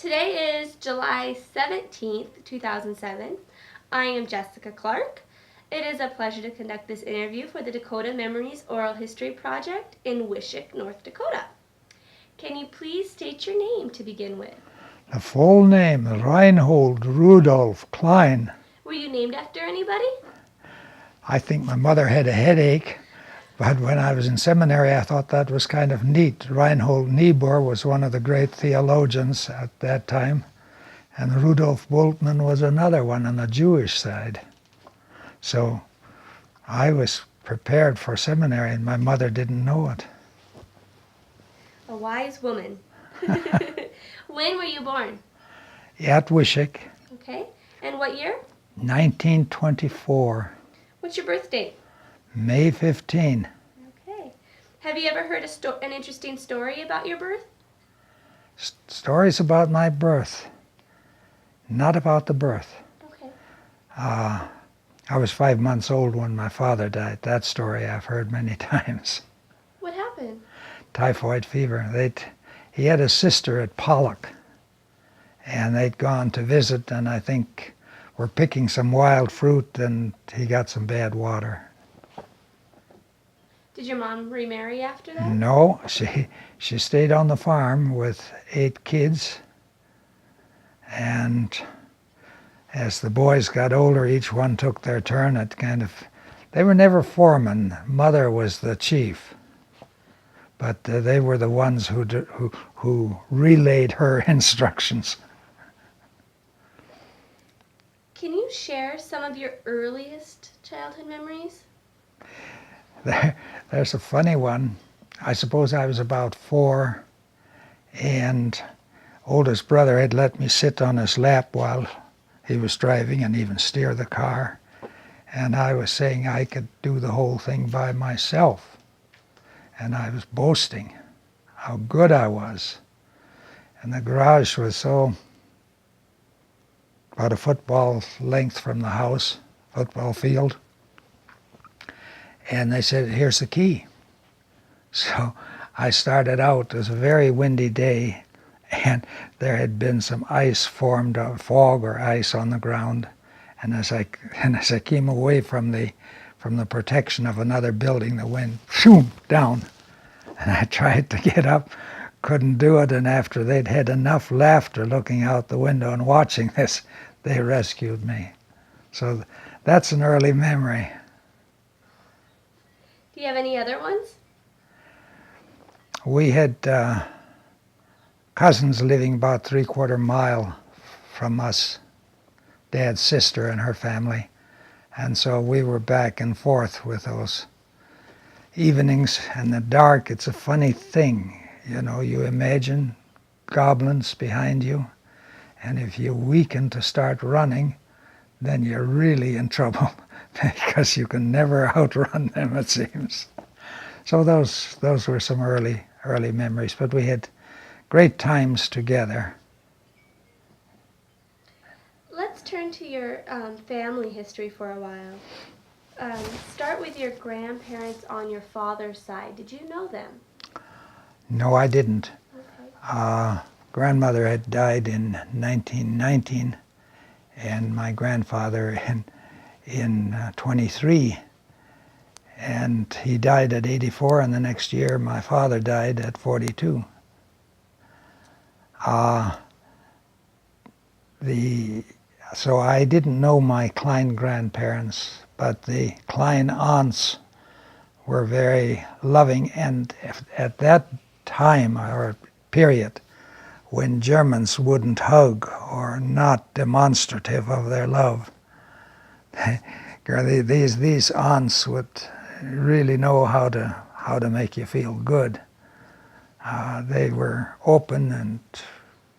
Today is July 17th, 2007. I am Jessica Clark. It is a pleasure to conduct this interview for the Dakota Memories Oral History Project in Wishick, North Dakota. Can you please state your name to begin with? The full name, Reinhold Rudolph Klein. Were you named after anybody? I think my mother had a headache, but when I was in seminary I thought that was kind of neat. Reinhold Niebuhr was one of the great theologians at that time, and Rudolf Bultmann was another one on the Jewish side. So I was prepared for seminary and my mother didn't know it. A wise woman. When were you born? At Wishick, Okay. And what year? 1924, What's your birth date? May 15. Okay. Have you ever heard an interesting story about your birth? Stories about my birth, not about the birth. Okay. I was 5 months old when my father died. That story I've heard many times. What happened? Typhoid fever. He had a sister at Pollock, and they'd gone to visit, and I think were picking some wild fruit, and he got some bad water. Did your mom remarry after that? No, she stayed on the farm with 8 kids, and as the boys got older, each one took their turn. They were never foremen. Mother was the chief, but they were the ones who relayed her instructions. Can you share some of your earliest childhood memories? There's a funny one. I suppose I was about 4, and oldest brother had let me sit on his lap while he was driving and even steer the car. And I was saying I could do the whole thing by myself. And I was boasting how good I was. And the garage was about a football length from the house, football field. And they said, "Here's the key." So I started out. It was a very windy day, and there had been some ice formed, fog or ice on the ground. And as I came away from the protection of another building, the wind shoom down, and I tried to get up, couldn't do it. And after they'd had enough laughter looking out the window and watching this, they rescued me. So that's an early memory. Do you have any other ones? We had cousins living about 3/4 mile from us, Dad's sister and her family, and so we were back and forth with those evenings. In the dark, it's a funny thing, you imagine goblins behind you, and if you weaken to start running, then you're really in trouble because you can never outrun them, it seems. So those were some early memories, but we had great times together. Let's turn to your family history for a while. Start with your grandparents on your father's side. Did you know them? No, I didn't. Okay. Grandmother had died in 1919, and my grandfather in 23. And he died at 84, and the next year my father died at 42. So I didn't know my Klein grandparents, but the Klein aunts were very loving, and at that time or period when Germans wouldn't hug or not demonstrative of their love, these aunts would really know how to make you feel good. They were open and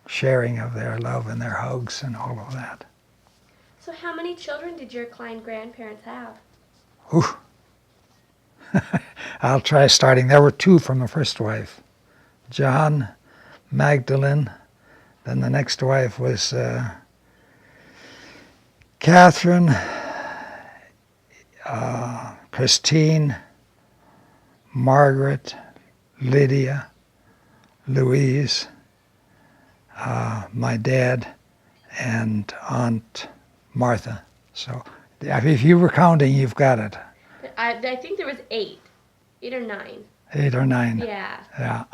sharing of their love and their hugs and all of that. So how many children did your Klein grandparents have? Whew. I'll try starting. There were 2 from the first wife, John, Magdalene. Then the next wife was Catherine, Christine, Margaret, Lydia, Louise, my dad, and Aunt Martha. So if you were counting, you've got it. I think there was 8. 8 or 9. 8 or 9. Yeah. Yeah.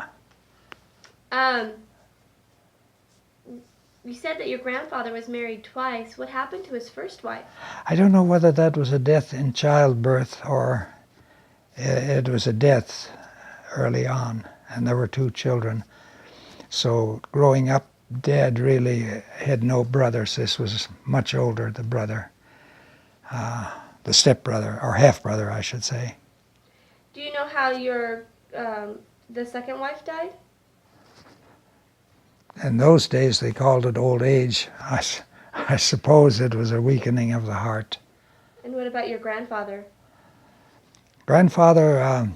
You said that your grandfather was married twice. What happened to his first wife? I don't know whether that was a death in childbirth or it was a death early on, and there were 2 children. So growing up, Dad really had no brothers. This was much older, the brother, the stepbrother, or half-brother, I should say. Do you know how your the second wife died? In those days, they called it old age. I suppose it was a weakening of the heart. And what about your grandfather? Grandfather,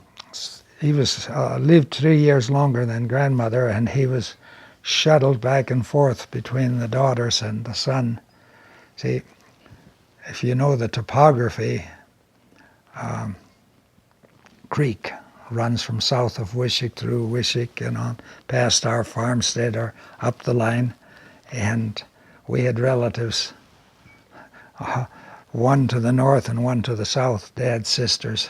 he was lived 3 years longer than grandmother, and he was shuttled back and forth between the daughters and the son. See, if you know the topography, creek runs from south of Wishick through Wishick and on past our farmstead or up the line, and we had relatives, one to the north and one to the south, Dad's sisters,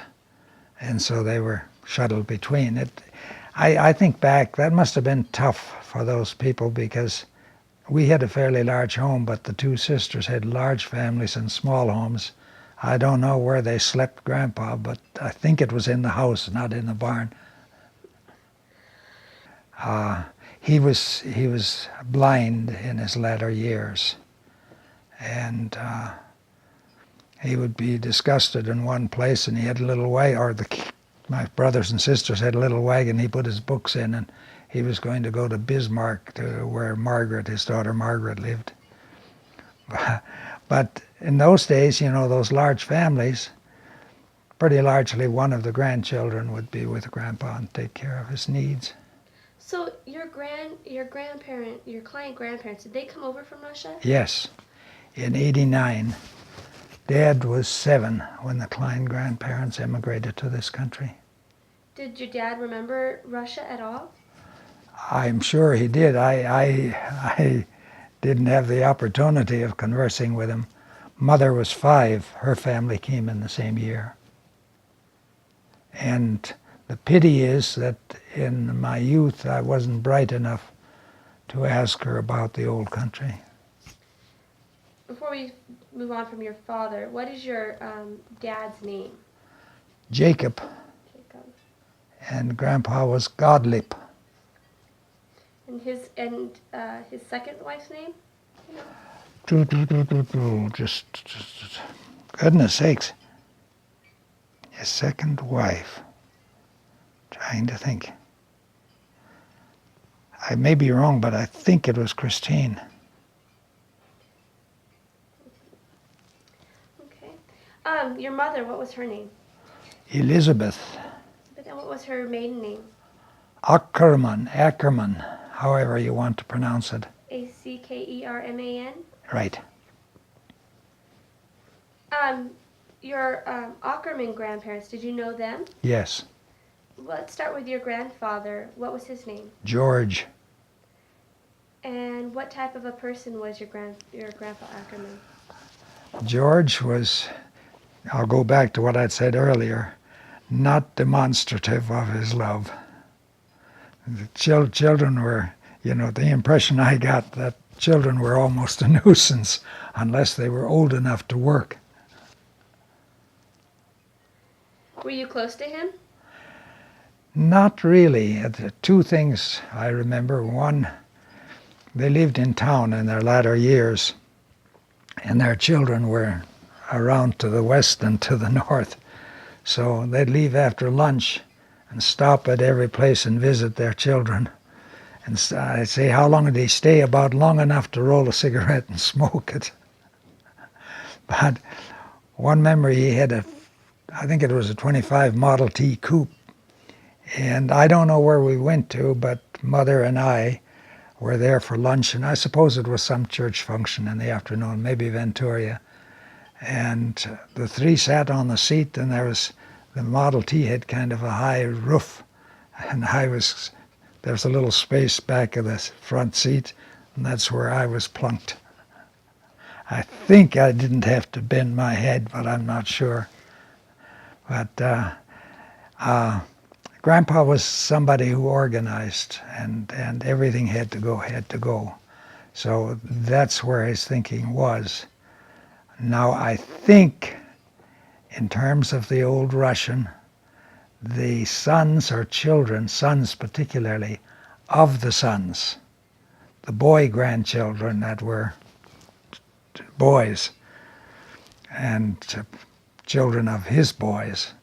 and so they were shuttled between it. I think back, that must have been tough for those people because we had a fairly large home, but the 2 sisters had large families and small homes. I don't know where they slept Grandpa, but I think it was in the house, not in the barn. He was blind in his latter years, and he would be disgusted in one place, and he had a little wagon, or my brothers and sisters had a little wagon he put his books in, and he was going to go to Bismarck, to where Margaret, his daughter Margaret, lived. But in those days, you know, those large families, pretty largely one of the grandchildren would be with Grandpa and take care of his needs. So your grandparent, your Klein grandparents, did they come over from Russia? Yes, in '89. Dad was 7 when the Klein grandparents emigrated to this country. Did your dad remember Russia at all? I'm sure he did. I didn't have the opportunity of conversing with him. Mother was 5. Her family came in the same year. And the pity is that in my youth I wasn't bright enough to ask her about the old country. Before we move on from your father, what is your dad's name? Jacob, Jacob. and Grandpa was Godlip. And his second wife's name? Just goodness sakes. His second wife. Trying to think. I may be wrong, but I think it was Christine. Okay. Your mother, what was her name? Elizabeth. But then what was her maiden name? Ackerman, however you want to pronounce it. Ackerman? Right. Your Ackerman grandparents, did you know them? Yes. Let's start with your grandfather. What was his name? George. And what type of a person was your grandpa Ackerman? George was, I'll go back to what I'd said earlier, not demonstrative of his love. The children were, you know, the impression I got that children were almost a nuisance unless they were old enough to work. Were you close to him? Not really. 2 things I remember. One, they lived in town in their latter years, and their children were around to the west and to the north. So they'd leave after lunch and stop at every place and visit their children. And I'd say, how long did he stay? About long enough to roll a cigarette and smoke it. But one memory, he had I think it was a 25 Model T coupe. And I don't know where we went to, but Mother and I were there for lunch, and I suppose it was some church function in the afternoon, maybe Venturia. And the 3 sat on the seat, and the Model T had kind of a high roof, and there was a little space back of the front seat. And that's where I was plunked. I think I didn't have to bend my head, but I'm not sure. But Grandpa was somebody who organized, and everything had to go. So that's where his thinking was. Now I think, in terms of the old Russian, the sons or children, sons particularly, of the sons, the boy grandchildren that were boys, and children of his boys,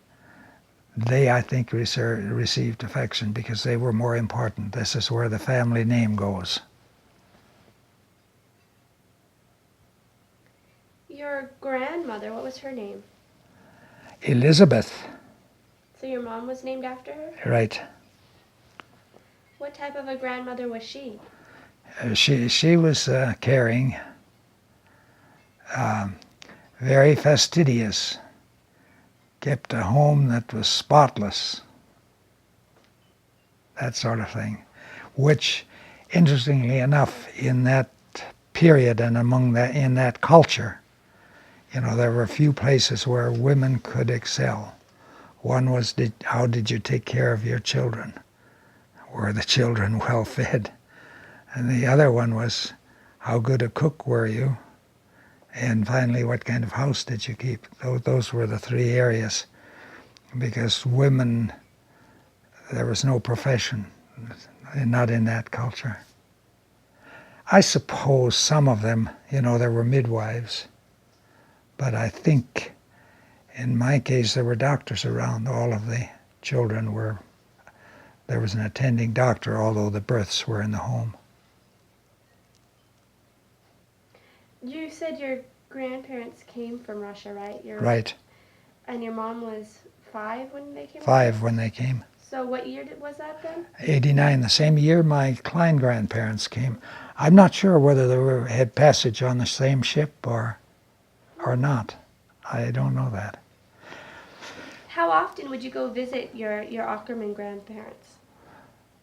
they, I think, received affection because they were more important. This is where the family name goes. Your grandmother, what was her name? Elizabeth, So your mom was named after her? right. What type of a grandmother was she? She was caring, very fastidious, kept a home that was spotless, that sort of thing, which, interestingly enough, in that period and in that culture, there were a few places where women could excel. One was, how did you take care of your children? Were the children well fed? And the other one was, how good a cook were you? And finally, what kind of house did you keep? Those were the three areas. Because women, there was no profession, not in that culture. I suppose some of them, there were midwives. But I think, in my case, there were doctors around. All of the children there was an attending doctor, although the births were in the home. You said your grandparents came from Russia, right? Right. And your mom was 5 when they came? 5 when they came. So what year was that then? 89, the same year my Klein grandparents came. I'm not sure whether they had passage on the same ship or not. I don't know that. How often would you go visit your Ackerman grandparents?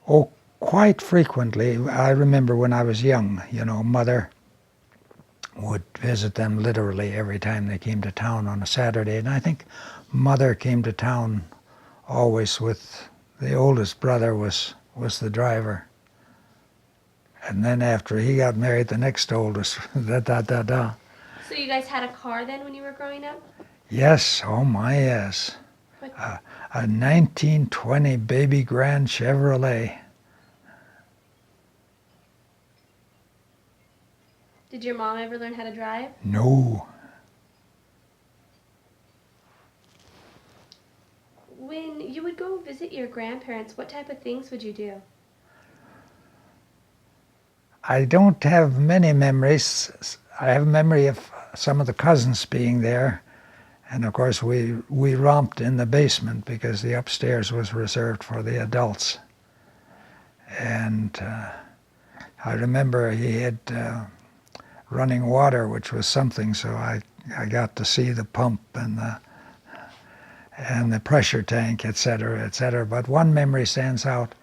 Oh, quite frequently. I remember when I was young, Mother would visit them literally every time they came to town on a Saturday. And I think Mother came to town always with the oldest brother was the driver. And then after he got married, the next oldest, da. So you guys had a car then when you were growing up? Yes, oh my, yes. What? A 1920 baby grand Chevrolet. Did your mom ever learn how to drive? No. When you would go visit your grandparents, what type of things would you do? I don't have many memories. I have a memory of some of the cousins being there. And of course we romped in the basement because the upstairs was reserved for the adults. And I remember he had running water, which was something, so I got to see the pump and the pressure tank, etc., etc. But one memory stands out.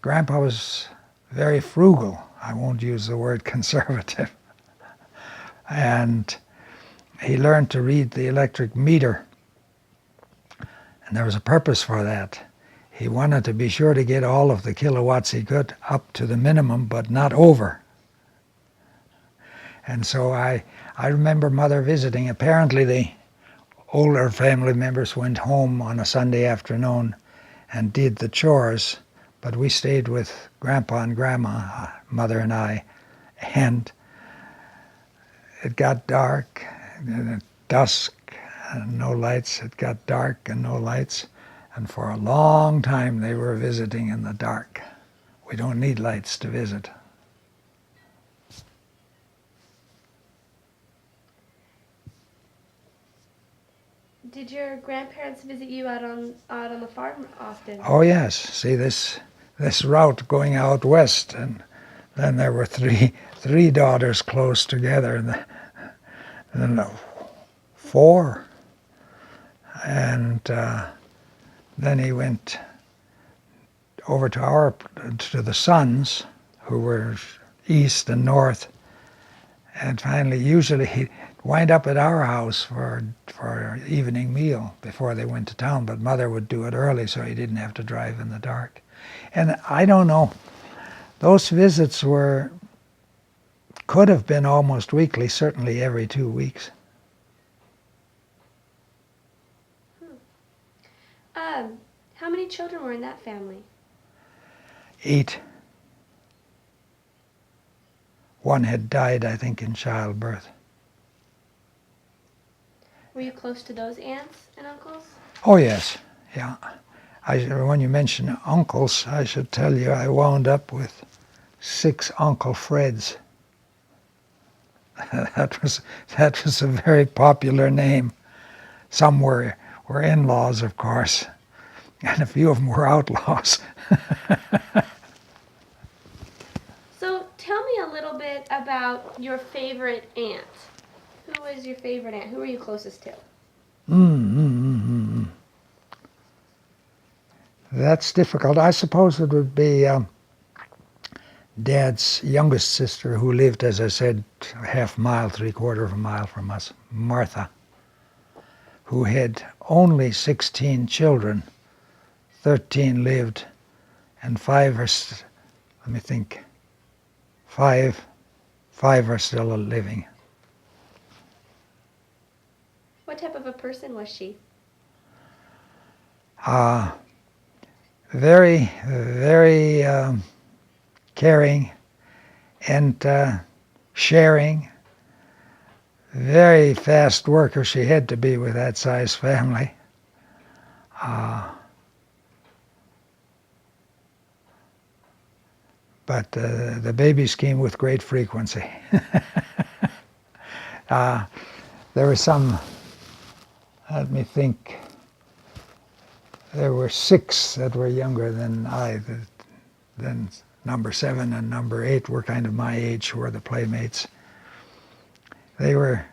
Grandpa was very frugal. I won't use the word conservative. And he learned to read the electric meter. And there was a purpose for that. He wanted to be sure to get all of the kilowatts he could up to the minimum, but not over. And so I remember Mother visiting. Apparently the older family members went home on a Sunday afternoon and did the chores, but we stayed with Grandpa and Grandma, Mother and I, and it got dark, dusk, and no lights. It got dark and no lights, and for a long time they were visiting in the dark. We don't need lights to visit. Did your grandparents visit you out on the farm often? Oh yes, see this route going out west, and then there were three daughters close together, and then 4, and then he went over to the sons, who were east and north. And finally, usually he'd wind up at our house for an evening meal before they went to town, but Mother would do it early so he didn't have to drive in the dark. And I don't know, those visits could have been almost weekly, certainly every 2 weeks. How many children were in that family? 8. One had died, I think, in childbirth. Were you close to those aunts and uncles? Oh, yes, yeah. When you mention uncles, I should tell you I wound up with 6 Uncle Freds. That was a very popular name. Some were in-laws, of course, and a few of them were outlaws. So tell me a little bit about your favorite aunt. Who was your favorite aunt? Who were you closest to? That's difficult. I suppose it would be Dad's youngest sister, who lived, as I said, a half mile, 3/4 of a mile from us, Martha, who had only 16 children. 13 lived, and 5 are, let me think, 5 are still living. What type of a person was she? Very, very caring and sharing. Very fast worker. She had to be with that size family. But the babies came with great frequency. There were some, let me think, there were 6 that were younger than I. Then number 7 and number 8 were kind of my age, who were the playmates. The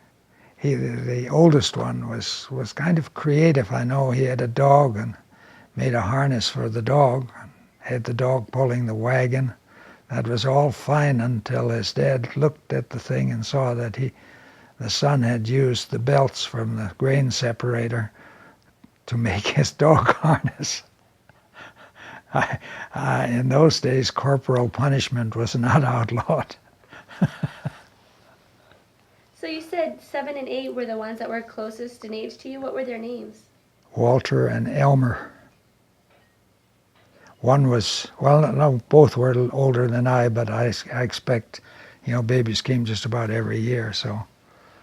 oldest one was kind of creative. I know he had a dog and made a harness for the dog, and had the dog pulling the wagon. That was all fine until his dad looked at the thing and saw that the son had used the belts from the grain separator to make his dog harness. In those days, corporal punishment was not outlawed. So you said 7 and 8 were the ones that were closest in age to you. What were their names? Walter and Elmer. One was, well, no, both were older than I, but I expect, babies came just about every year, so.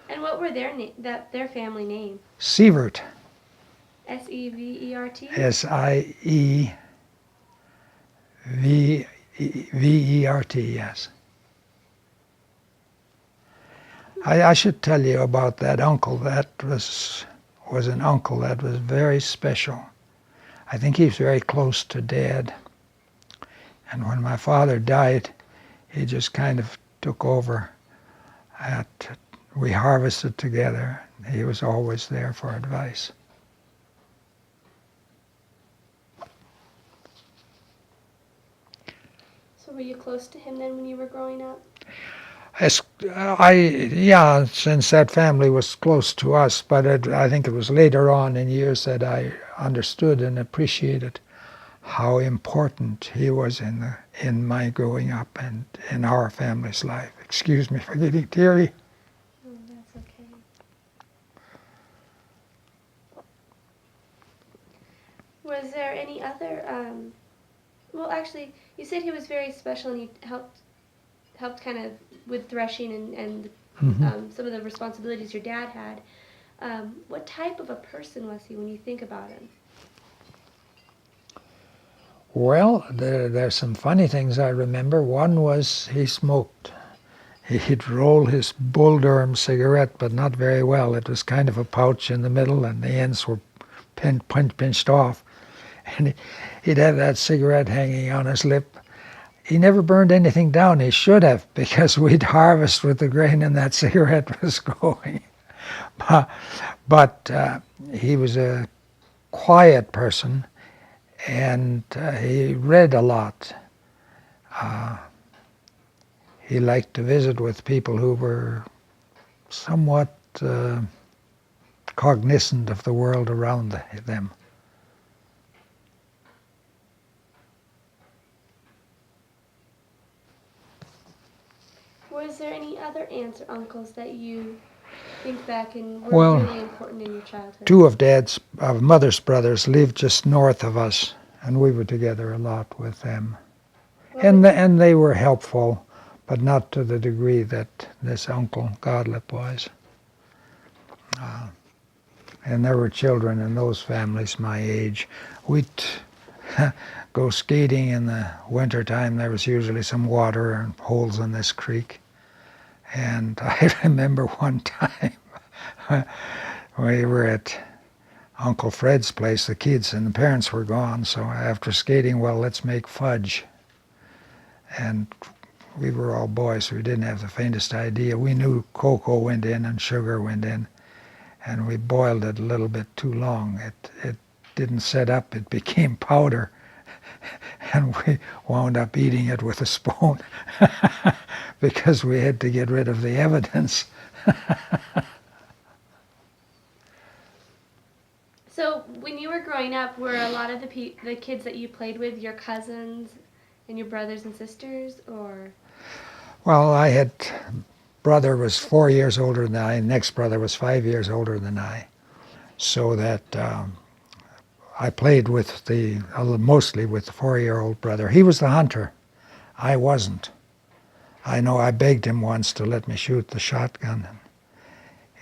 And what were their family name? Sievert. S-E-V-E-R-T? S-I-E-V-E-R-T, yes. I should tell you about that uncle. That was an uncle that was very special. I think he was very close to Dad. And when my father died, he just kind of took over. We harvested together. He was always there for advice. So were you close to him then when you were growing up? Yeah, since that family was close to us, but I think it was later on in years that I understood and appreciated how important he was in my growing up and in our family's life. Excuse me for getting teary. Oh, that's okay. Was there any other, well actually, you said he was very special and he helped kind of with threshing and some of the responsibilities your dad had. What type of a person was he when you think about him? Well, there's some funny things I remember. One was he smoked. He'd roll his Bull Durham cigarette, but not very well. It was kind of a pouch in the middle, and the ends were pinched off. And he'd have that cigarette hanging on his lip. He never burned anything down. He should have, because we'd harvest with the grain and that cigarette was going. But he was a quiet person, and he read a lot. he liked to visit with people who were somewhat cognizant of the world around them. Was there any other aunts or uncles that you think back and were Well, really important in your childhood? two of mother's brothers lived just north of us, and we were together a lot with them. And they were helpful, but not to the degree that this Uncle Godlip was. And there were children in those families my age. We'd go skating in the wintertime. There was usually some water and holes in this creek. And I remember one time we were at Uncle Fred's place, the kids and the parents were gone. So after skating, well, let's make fudge. And we were all boys, so we didn't have the faintest idea. We knew cocoa went in and sugar went in, and we boiled it a little bit too long. It didn't set up, it became powder, and we wound up eating it with a spoon because we had to get rid of the evidence. So when you were growing up, were a lot of the kids that you played with your cousins and your brothers and sisters, or? Well, I had brother was 4 years older than I, next brother was 5 years older than I, so that I played with mostly with the 4-year-old brother. He was the hunter. I wasn't. I know I begged him once to let me shoot the shotgun.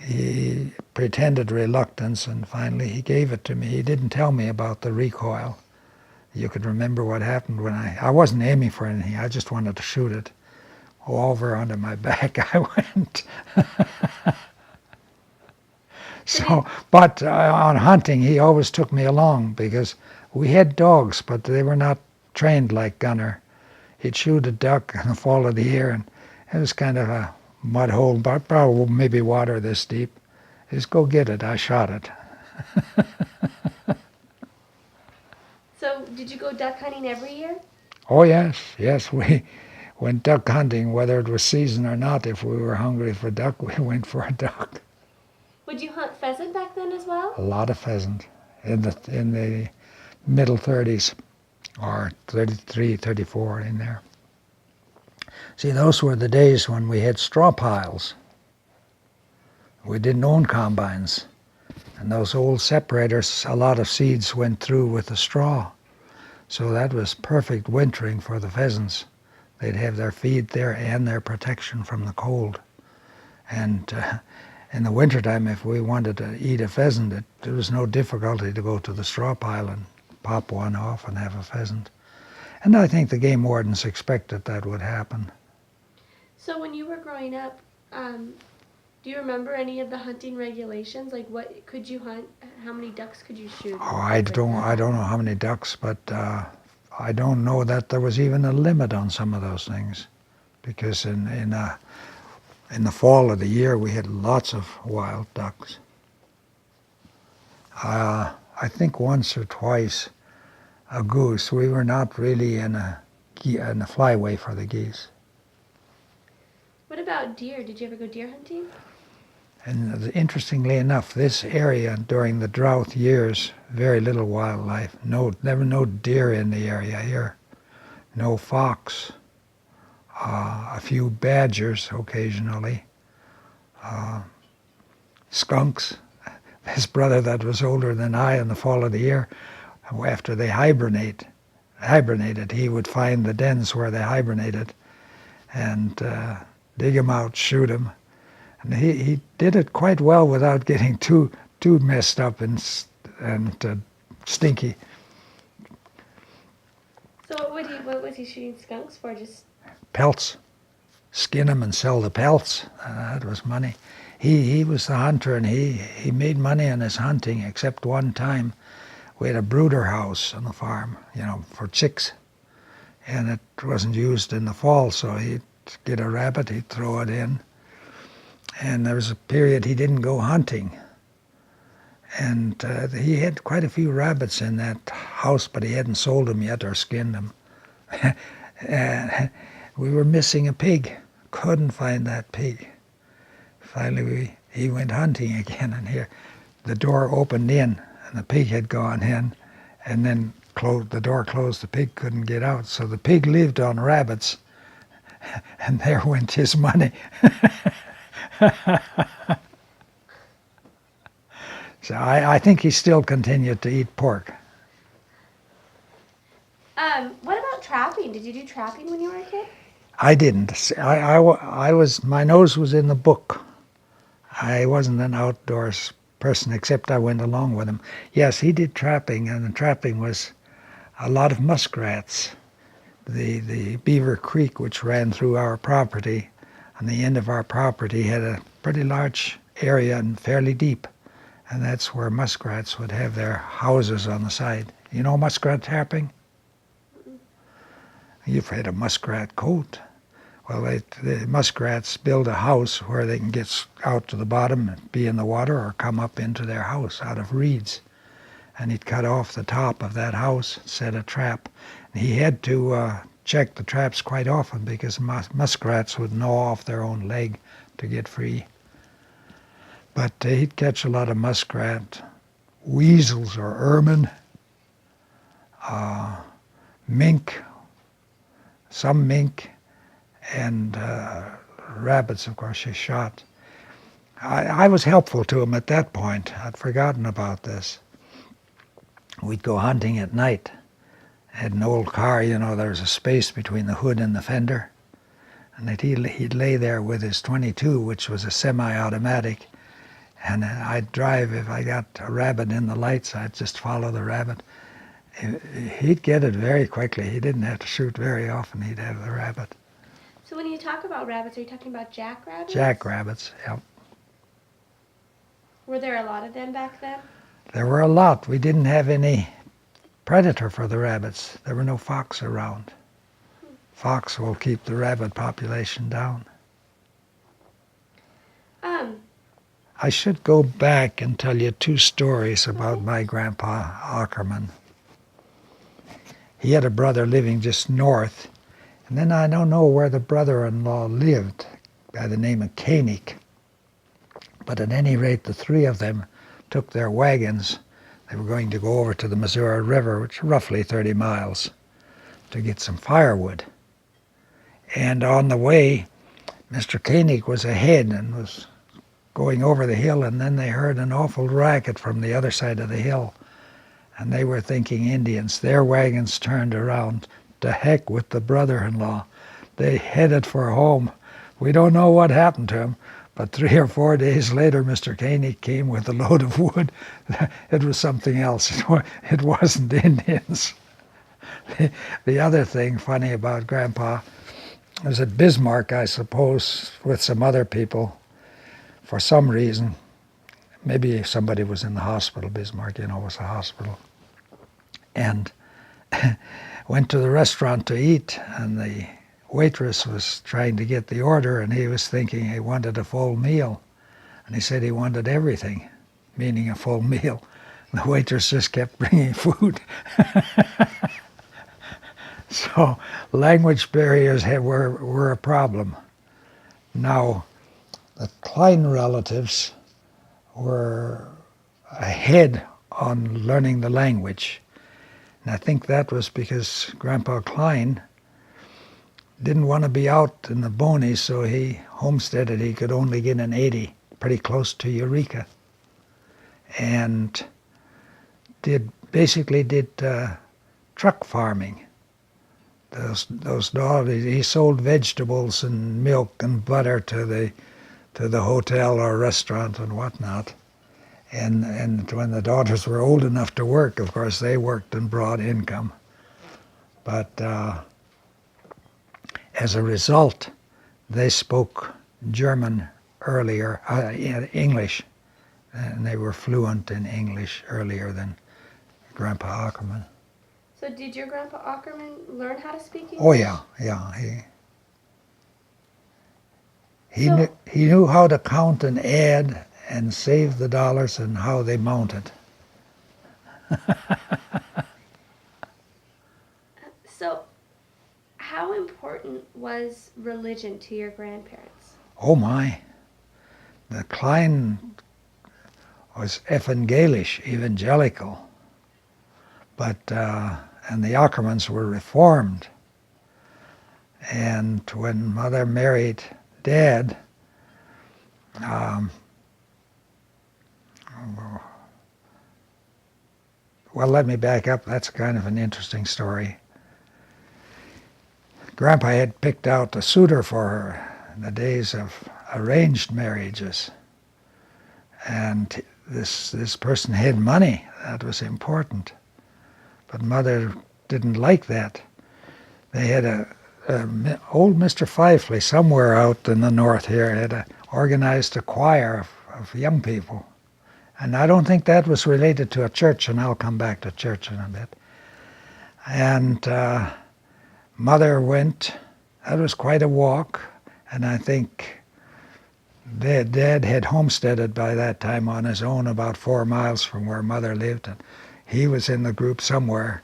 He pretended reluctance, and finally he gave it to me. He didn't tell me about the recoil. You could remember what happened when I wasn't aiming for anything. I just wanted to shoot it. Over onto my back I went. So, but on hunting, he always took me along because we had dogs, but they were not trained like Gunner. He'd shoot a duck in the fall of the year, and it was kind of a mud hole, but probably maybe water this deep. Just go get it. I shot it. So did you go duck hunting every year? Oh yes, we went duck hunting, whether it was season or not. If we were hungry for duck, we went for a duck. Would you hunt pheasant back then as well? A lot of pheasant in the middle 30s, or 33, 34 in there. See, those were the days when we had straw piles. We didn't own combines. And those old separators, a lot of seeds went through with the straw. So that was perfect wintering for the pheasants. They'd have their feed there and their protection from the cold. And in the wintertime, if we wanted to eat a pheasant, there was no difficulty to go to the straw pile and pop one off and have a pheasant. And I think the game wardens expected that would happen. So when you were growing up, do you remember any of the hunting regulations? Like, what could you hunt? How many ducks could you shoot? Oh, I don't know how many ducks, but I don't know that there was even a limit on some of those things, because in the fall of the year we had lots of wild ducks. I think once or twice a goose. We were not really in a flyway for the geese. What about deer? Did you ever go deer hunting? And interestingly enough, this area during the drought years, very little wildlife. Never no deer in the area here. No fox. A few badgers occasionally. Skunks. His brother that was older than I in the fall of the year, after they hibernated, he would find the dens where they hibernated and dig them out, shoot them. And he did it quite well without getting too messed up and stinky. So what was he shooting skunks for? Just pelts, skin them and sell the pelts. That was money. He was the hunter, and he made money on his hunting, except one time we had a brooder house on the farm, for chicks, and it wasn't used in the fall, so he'd get a rabbit, he'd throw it in. And there was a period he didn't go hunting. And he had quite a few rabbits in that house, but he hadn't sold them yet or skinned them. And we were missing a pig. couldn't find that pig. Finally, he went hunting again, and here the door opened in, and the pig had gone in, and then the door closed. The pig couldn't get out, so the pig lived on rabbits, and there went his money. So I think he still continued to eat pork. What about trapping? Did you do trapping when you were a kid? I didn't. My nose was in the book. I wasn't an outdoors person, except I went along with him. Yes, he did trapping, and the trapping was a lot of muskrats. The Beaver Creek, which ran through our property, on the end of our property, had a pretty large area and fairly deep. And that's where muskrats would have their houses on the side. You know muskrat trapping? You've had a muskrat coat. Well, the muskrats build a house where they can get out to the bottom and be in the water, or come up into their house out of reeds. And he'd cut off the top of that house, set a trap. And he had to check the traps quite often, because muskrats would gnaw off their own leg to get free. But he'd catch a lot of muskrat, weasels or ermine, mink, some mink, and rabbits, of course, he shot. I was helpful to him at that point. I'd forgotten about this. We'd go hunting at night. Had an old car, there was a space between the hood and the fender. And he'd lay there with his .22, which was a semi-automatic. And I'd drive. If I got a rabbit in the lights, I'd just follow the rabbit. He'd get it very quickly. He didn't have to shoot very often. He'd have the rabbit. So when you talk about rabbits, are you talking about jackrabbits? Jackrabbits, yep. Were there a lot of them back then? There were a lot. We didn't have any predator for the rabbits. There were no fox around. Fox will keep the rabbit population down. I should go back and tell you two stories about my grandpa Ackerman. He had a brother living just north, and then I don't know where the brother-in-law lived, by the name of Koenig. But at any rate, the three of them took their wagons. They were going to go over to the Missouri River, which is roughly 30 miles, to get some firewood. And on the way, Mr. Koenig was ahead and was going over the hill, and then they heard an awful racket from the other side of the hill. And they were thinking Indians. Their wagons turned around. To heck with the brother-in-law. They headed for home. We don't know what happened to him, but 3 or 4 days later, Mr. Koenig came with a load of wood. It was something else. It wasn't Indians. The other thing funny about Grandpa was at Bismarck, I suppose, with some other people, for some reason. Maybe somebody was in the hospital. Bismarck, was a hospital. And went to the restaurant to eat, and the waitress was trying to get the order, and he was thinking he wanted a full meal. And he said he wanted everything, meaning a full meal. And the waitress just kept bringing food. So language barriers were a problem. Now, the Klein relatives were ahead on learning the language. And I think that was because Grandpa Klein didn't want to be out in the boonies, so he homesteaded. He could only get an 80, pretty close to Eureka. And basically did truck farming. Those dogs, he sold vegetables and milk and butter to the hotel or restaurant and whatnot. And when the daughters were old enough to work, of course, they worked and brought income. But as a result, they spoke German earlier, English, and they were fluent in English earlier than Grandpa Ackerman. So did your Grandpa Ackerman learn how to speak English? Oh yeah. He knew how to count and add and save the dollars and how they mounted. So how important was religion to your grandparents? Oh my, the Klein was evangelical, but and the Ackermans were Reformed. And when Mother married Dad, well, let me back up. That's kind of an interesting story. Grandpa had picked out a suitor for her in the days of arranged marriages. And this person had money. That was important. But Mother didn't like that. They had old Mr. Fifely somewhere out in the north here had organized a choir of young people. And I don't think that was related to a church, and I'll come back to church in a bit. And Mother went. That was quite a walk, and I think Dad had homesteaded by that time on his own about 4 miles from where Mother lived, and he was in the group somewhere,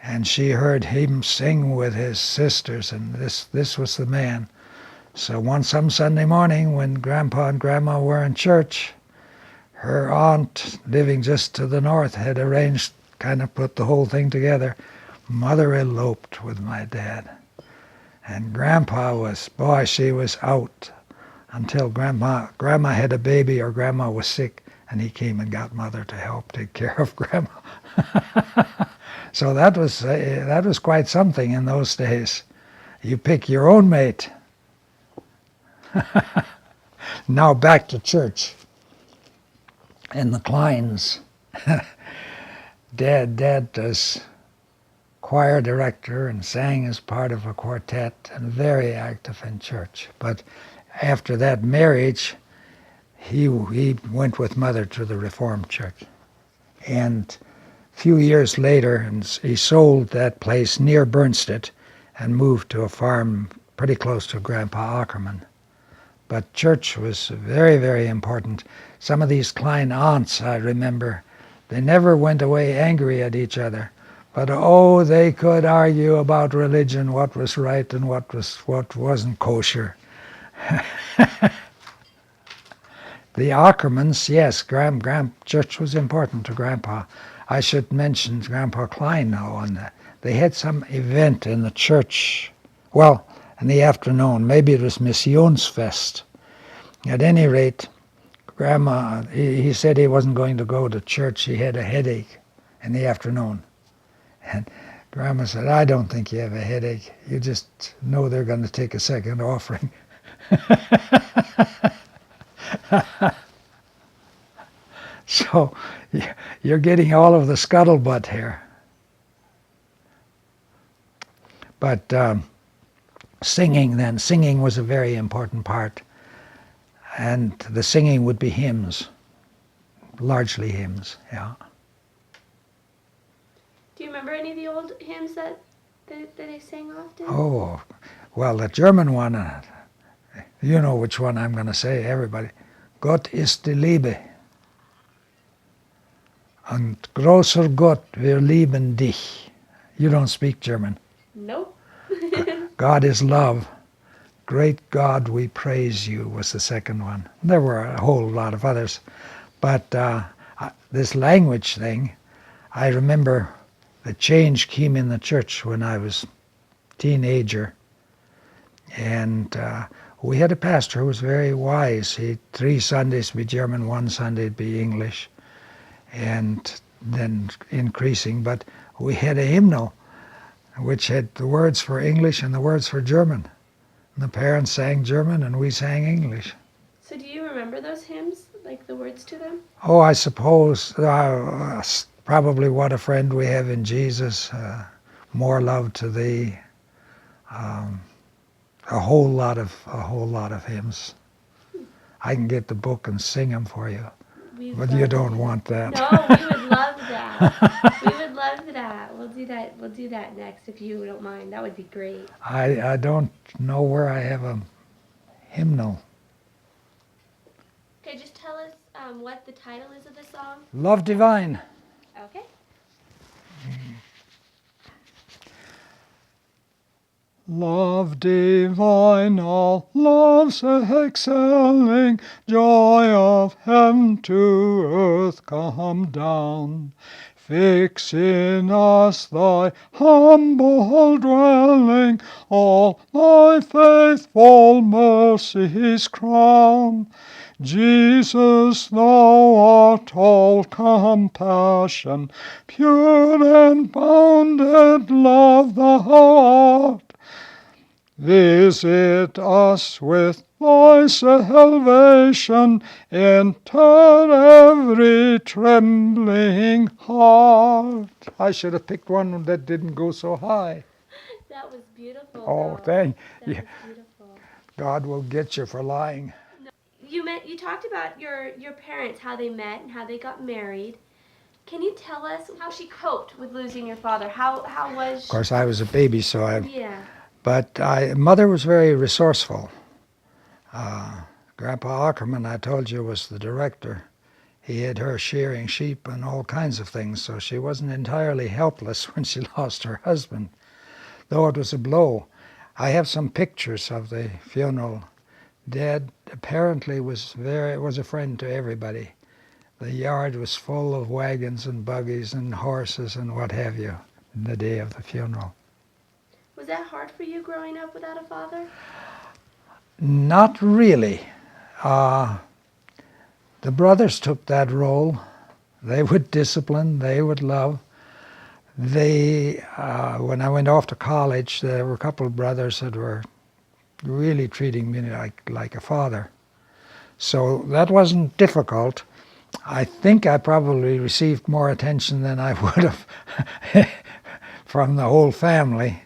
and she heard him sing with his sisters, and this was the man. So some Sunday morning when Grandpa and Grandma were in church, her aunt, living just to the north, had arranged, kind of put the whole thing together. Mother eloped with my dad. And Grandpa she was out until Grandma had a baby or Grandma was sick, and he came and got Mother to help take care of Grandma. So that was quite something in those days. You pick your own mate. Now back to church. And the Kleins. Dad does choir director and sang as part of a quartet and very active in church. But after that marriage, he went with Mother to the Reformed Church. And a few years later, he sold that place near Bernstedt and moved to a farm pretty close to Grandpa Ackerman. But church was very, very important. Some of these Klein aunts, I remember, they never went away angry at each other. But oh, they could argue about religion, what was right and what wasn't kosher. The Ackermans, yes, church was important to Grandpa. I should mention Grandpa Klein now on that. They had some event in the church, well, in the afternoon. Maybe it was Missionsfest. At any rate, Grandma, he said he wasn't going to go to church. He had a headache in the afternoon. And Grandma said, I don't think you have a headache. You just know they're going to take a second offering. So you're getting all of the scuttlebutt here. But singing was a very important part. And the singing would be hymns, largely hymns, yeah. Do you remember any of the old hymns that they sang often? Oh, well, the German one, you know which one I'm going to say, everybody. Gott ist die Liebe. Und großer Gott, wir lieben dich. You don't speak German. Nope. God is love. Great God, we praise you was the second one. There were a whole lot of others. But this language thing, I remember the change came in the church when I was a teenager. And we had a pastor who was very wise. 3 Sundays be German, 1 Sunday be English, and then increasing. But we had a hymnal which had the words for English and the words for German. And the parents sang German and we sang English. So do you remember those hymns, like the words to them? Oh, I suppose probably What a Friend We Have in Jesus, More Love to Thee, a whole lot of hymns. I can get the book and sing them for you, but you don't want that. No, we would love that. We would love that. We'll do that next if you don't mind. That would be great. I don't know where I have a hymnal. Okay, just tell us what the title is of the song. Love Divine. Okay. Love divine, all loves excelling, joy of heaven to earth come down. Fix in us thy humble dwelling, all thy faithful mercies crown. Jesus, thou art all compassion, pure and bounded love thou art. Visit us with thy salvation, enter every trembling heart. I should have picked one that didn't go so high. That was beautiful. Oh, though. thank That you. was beautiful. God will get you for lying. You talked about your parents, how they met and how they got married. Can you tell us how she coped with losing your father? How was Of course, I was a baby, yeah. but mother was very resourceful. Grandpa Ackerman, I told you, was the director. He had her shearing sheep and all kinds of things, so she wasn't entirely helpless when she lost her husband, though it was a blow. I have some pictures of the funeral. Dad apparently was a friend to everybody. The yard was full of wagons and buggies and horses and what have you the day of the funeral. Was that hard for you growing up without a father? Not really. Uh, the brothers took that role. They would discipline, they would love. When I went off to college, there were a couple of brothers that were really treating me like a father. So that wasn't difficult. I think I probably received more attention than I would have from the whole family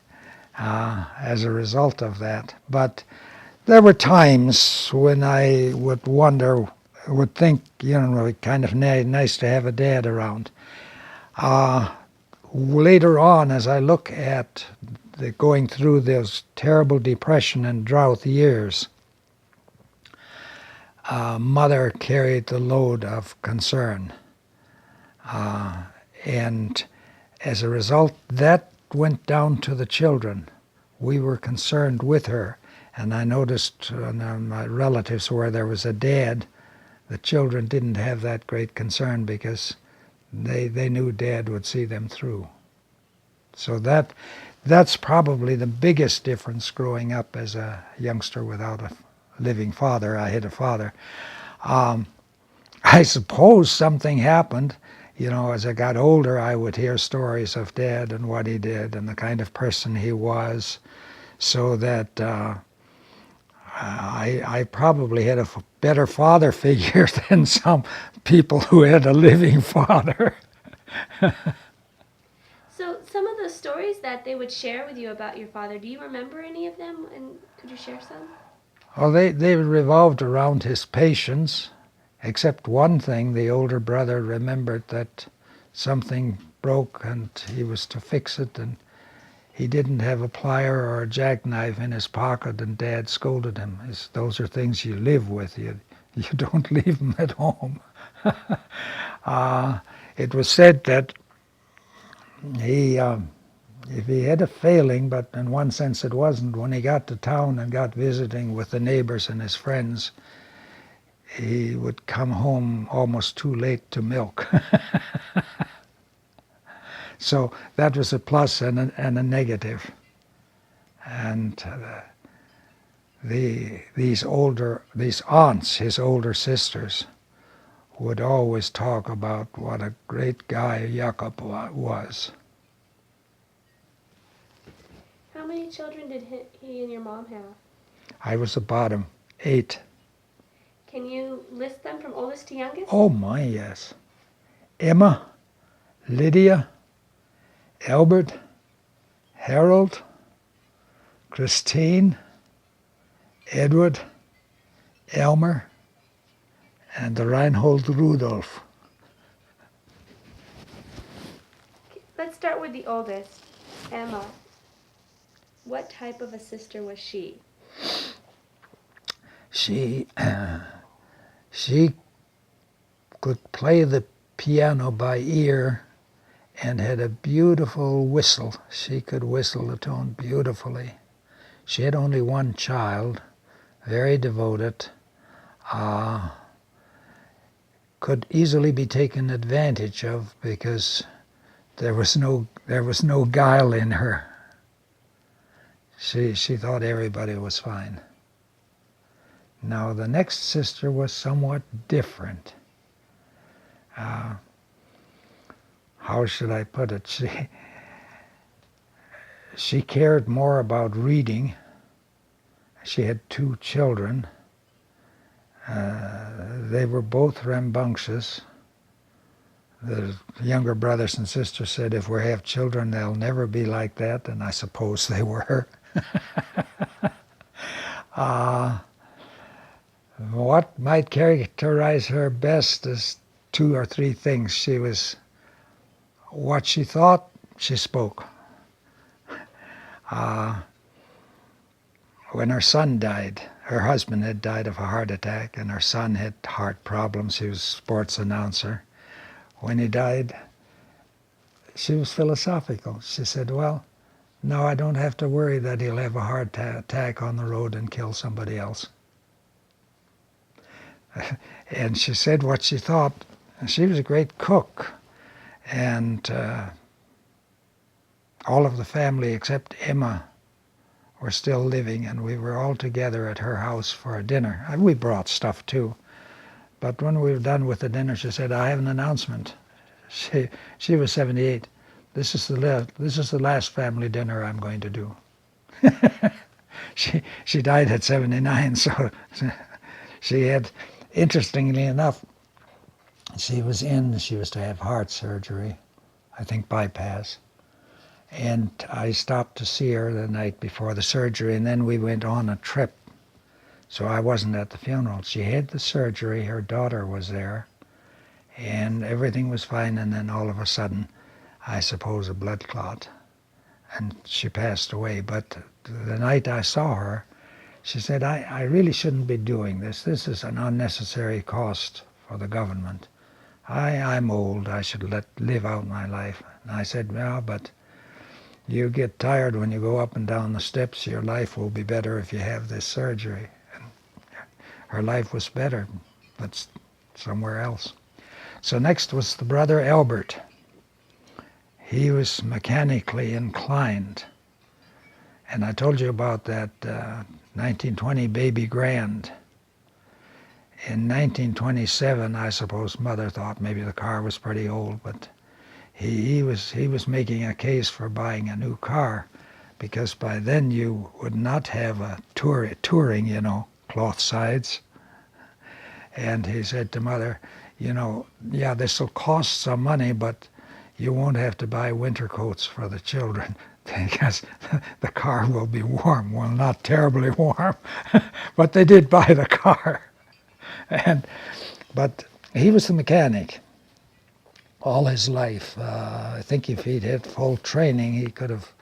as a result of that. But there were times when I would think, kind of nice to have a dad around. Later on, as I look at going through those terrible depression and drought years, mother carried the load of concern. And as a result, that went down to the children. We were concerned with her. And I noticed my relatives where there was a dad, the children didn't have that great concern because they knew Dad would see them through. So that's probably the biggest difference growing up as a youngster without a living father. I had a father. I suppose something happened. As I got older, I would hear stories of Dad and what he did and the kind of person he was, so that I probably had a better father figure than some people who had a living father. So some of the stories that they would share with you about your father, do you remember any of them? And could you share some? Well, they revolved around his patience, except one thing. The older brother remembered that something broke and he was to fix it, and he didn't have a plier or a jackknife in his pocket, and Dad scolded him. Those are things you live with. You don't leave them at home. It was said that if he had a failing, but in one sense it wasn't, when he got to town and got visiting with the neighbors and his friends, he would come home almost too late to milk. So that was a plus and a negative. And these aunts, his older sisters, would always talk about what a great guy Jakob was. How many children did he and your mom have? I was the bottom, 8. Can you list them from oldest to youngest? Oh my, yes. Emma, Lydia, Albert, Harold, Christine, Edward, Elmer, and the Reinhold Rudolph. Let's start with the oldest, Emma. What type of a sister was she? She could play the piano by ear and had a beautiful whistle. She could whistle the tone beautifully. She had only one child, very devoted, could easily be taken advantage of because there was no guile in her. She thought everybody was fine. Now the next sister was somewhat different. How should I put it? She cared more about reading. She had 2 children. They were both rambunctious. The younger brothers and sisters said, if we have children, they'll never be like that, and I suppose they were. What might characterize her best is 2 or 3 things. She was what she thought, she spoke. When her son died, her husband had died of a heart attack, and her son had heart problems. He was a sports announcer. When he died, she was philosophical. She said, well, now I don't have to worry that he'll have a heart attack on the road and kill somebody else. And she said what she thought. She was a great cook. And all of the family except Emma were still living, and we were all together at her house for a dinner. And we brought stuff too. But when we were done with the dinner, she said, I have an announcement. She was 78. This is the last family dinner I'm going to do. She died at 79, so she had, interestingly enough, she was to have heart surgery, I think bypass. And I stopped to see her the night before the surgery, and then we went on a trip. So I wasn't at the funeral. She had the surgery, her daughter was there, and everything was fine, and then all of a sudden, I suppose a blood clot, and she passed away. But the night I saw her, she said, I really shouldn't be doing this. This is an unnecessary cost for the government. I'm old. I should live out my life. And I said, well, but you get tired when you go up and down the steps. Your life will be better if you have this surgery. And her life was better, but somewhere else. So next was the brother Albert. He was mechanically inclined. And I told you about that 1920 baby grand. In 1927, I suppose Mother thought maybe the car was pretty old, but he was making a case for buying a new car, because by then you would not have a touring, cloth sides. And he said to Mother, yeah, this will cost some money, but you won't have to buy winter coats for the children because the car will be warm. Well, not terribly warm, but they did buy the car. But he was the mechanic all his life. I think if he'd had full training, he could have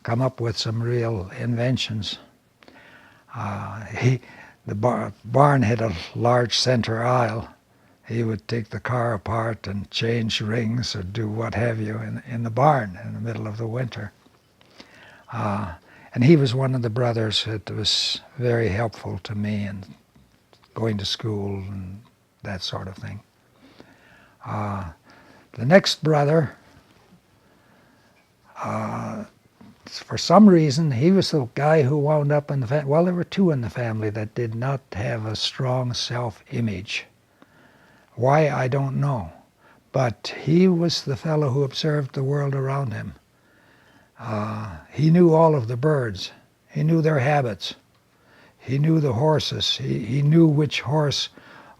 come up with some real inventions. The barn had a large center aisle. He would take the car apart and change rings or do what have you in the barn in the middle of the winter. And he was one of the brothers that was very helpful to me in going to school and that sort of thing. The next brother, for some reason, he was the guy who wound up in the family. Well, there were 2 in the family that did not have a strong self-image. Why, I don't know. But he was the fellow who observed the world around him. He knew all of the birds. He knew their habits. He knew the horses. He knew which horse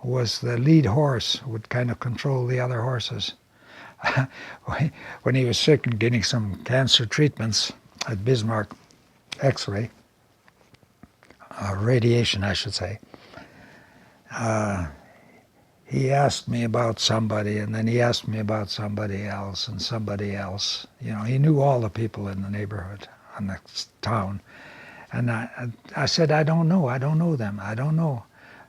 was the lead horse, would kind of control the other horses. When he was sick and getting some cancer treatments at Bismarck X-ray, radiation I should say, he asked me about somebody, and then he asked me about somebody else and somebody else. He knew all the people in the neighborhood, in the town. And I said, I don't know them, I don't know.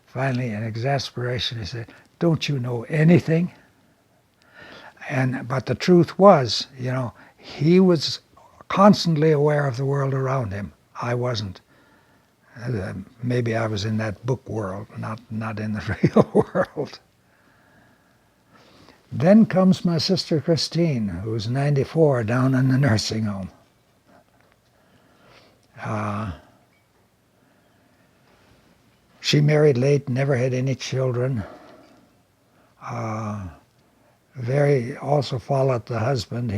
Finally, in exasperation, he said, don't you know anything? But the truth was, he was constantly aware of the world around him. I wasn't. Maybe I was in that book world, not in the real world. Then comes my sister Christine, who's 94, down in the nursing home. She married late, never had any children. Also followed the husband.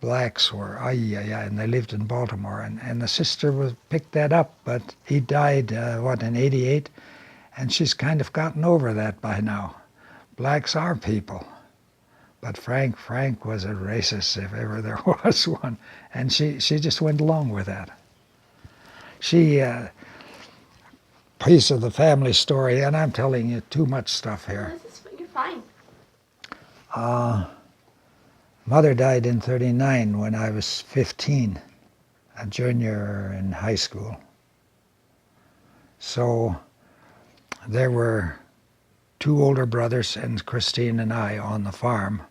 Blacks were, and they lived in Baltimore. And the sister picked that up, but he died, in 88? And she's kind of gotten over that by now. Blacks are people. But Frank was a racist if ever there was one. And she just went along with that. Piece of the family story, and I'm telling you too much stuff here. You're fine. Mother died in 39 when I was 15, a junior in high school. So there were 2 older brothers and Christine and I on the farm.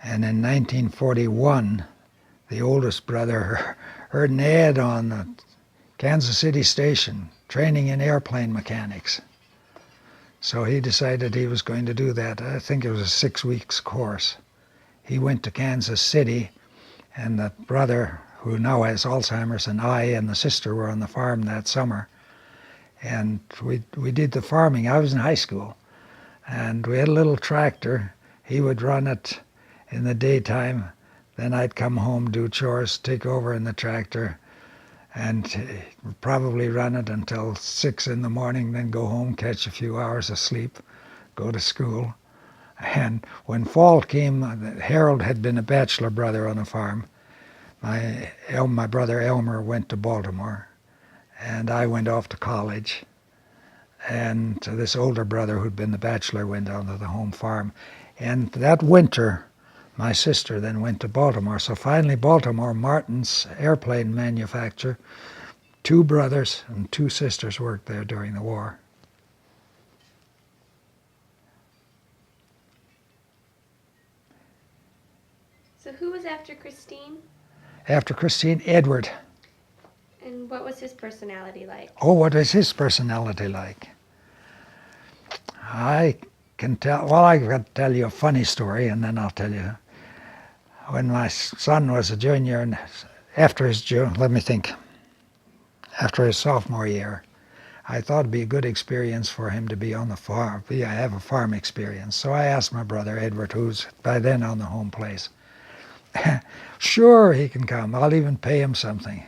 And in 1941, the oldest brother heard an ad on the Kansas City station, training in airplane mechanics. So he decided he was going to do that. I think it was a 6 weeks course. He went to Kansas City, and the brother, who now has Alzheimer's, and I and the sister were on the farm that summer. And we did the farming. I was in high school, and we had a little tractor. He would run it in the daytime. Then I'd come home, do chores, take over in the tractor, and probably run it until 6 in the morning, then go home, catch a few hours of sleep, go to school. And when fall came, Harold had been a bachelor brother on a farm. My brother Elmer went to Baltimore, and I went off to college. And this older brother who'd been the bachelor went down to the home farm. And that winter, my sister then went to Baltimore. So finally Baltimore, Martin's airplane manufacturer, 2 brothers and 2 sisters worked there during the war. So who was after Christine? After Christine, Edward. And what was his personality like? Oh, what was his personality like? I can tell, well, I got to tell you a funny story, and then I'll tell you. When my son was a junior, and after his sophomore year, I thought it'd be a good experience for him to be on the farm, have a farm experience. So I asked my brother Edward, who's by then on the home place, sure, he can come. I'll even pay him something.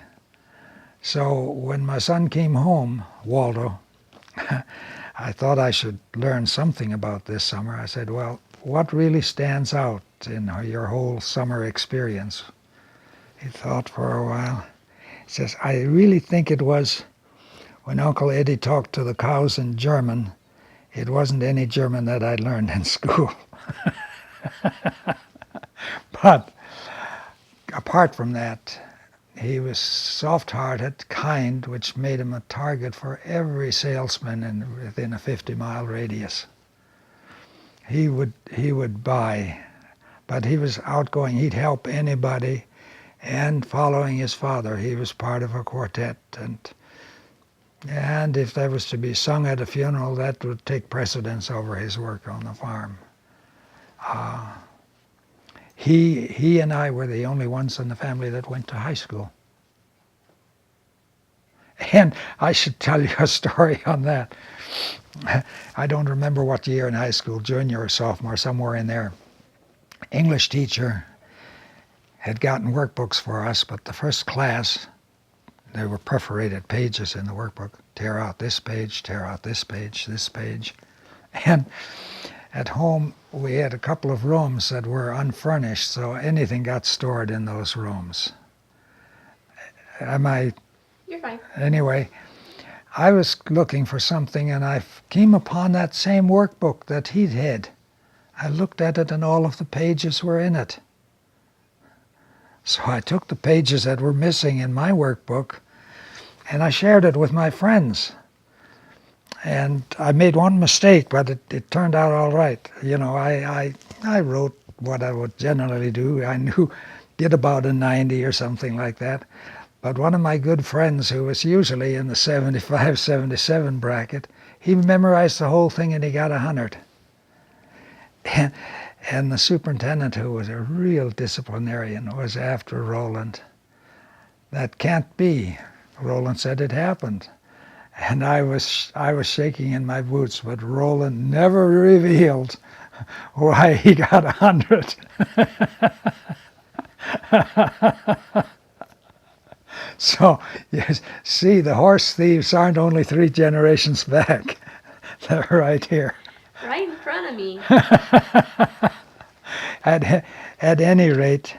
So when my son came home, Waldo, I thought I should learn something about this summer. I said, well, what really stands out in your whole summer experience? He thought for a while. He says, I really think it was when Uncle Eddie talked to the cows in German. It wasn't any German that I learned in school. But apart from that, he was soft-hearted, kind, which made him a target for every salesman within a 50-mile radius. He would buy, but he was outgoing. He'd help anybody, and following his father, he was part of a quartet, and if there was to be sung at a funeral, that would take precedence over his work on the farm. He and I were the only ones in the family that went to high school. And I should tell you a story on that. I don't remember what year in high school, junior or sophomore, somewhere in there. English teacher had gotten workbooks for us, but the first class, there were perforated pages in the workbook. Tear out this page, tear out this page, this page. And at home, we had a couple of rooms that were unfurnished, so anything got stored in those rooms. You're fine. Anyway, I was looking for something, and I came upon that same workbook that he'd had. I looked at it, and all of the pages were in it. So I took the pages that were missing in my workbook, and I shared it with my friends. And I made one mistake, but it turned out all right. You know, I wrote what I would generally do. I knew, get about a 90 or something like that. But one of my good friends, who was usually in the 75, 77 bracket, he memorized the whole thing and he got 100. And the superintendent, who was a real disciplinarian, was after Roland. That can't be. Roland said it happened. And I was shaking in my boots, but Roland never revealed why he got 100. So, yes, see, the horse thieves aren't only 3 generations back. They're right here. Right in front of me. At any rate,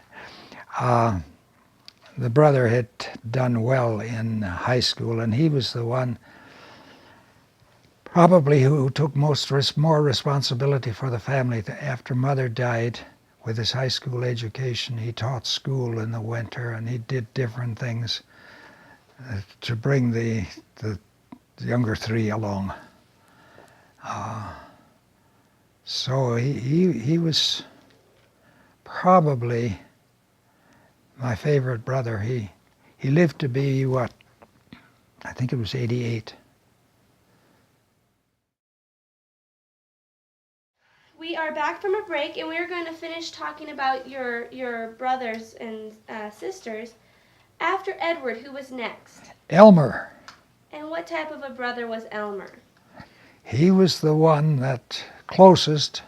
the brother had done well in high school, and he was the one probably who took more responsibility for the family. After mother died, with his high school education, he taught school in the winter, and he did different things to bring the younger 3 along. So he was probably my favorite brother. He lived to be, what, I think it was 88. We are back from a break, and we're going to finish talking about your brothers and sisters after Edward. Who was next? Elmer. And what type of a brother was Elmer? He was the one that closest.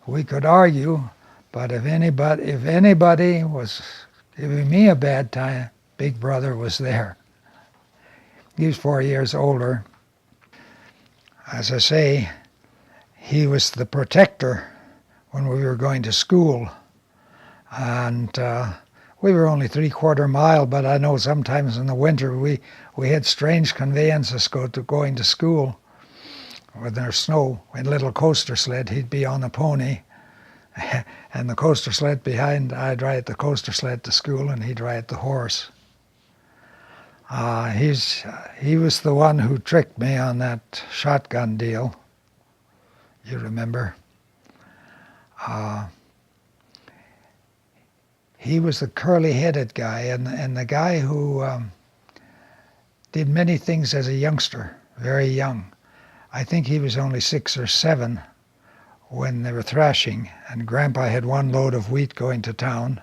We could argue, but if anybody was giving me a bad time, Big Brother was there. He was 4 years older. As I say, he was the protector when we were going to school. And we were only 3/4 mile, but I know sometimes in the winter we had strange conveyances going to school. When there's snow, in a little coaster sled, he'd be on a pony. And the coaster sled behind, I'd ride the coaster sled to school, and he'd ride the horse. He was the one who tricked me on that shotgun deal. You remember? He was the curly-headed guy, and the guy who did many things as a youngster, very young. I think he was only 6 or 7 when they were thrashing, and Grandpa had 1 load of wheat going to town,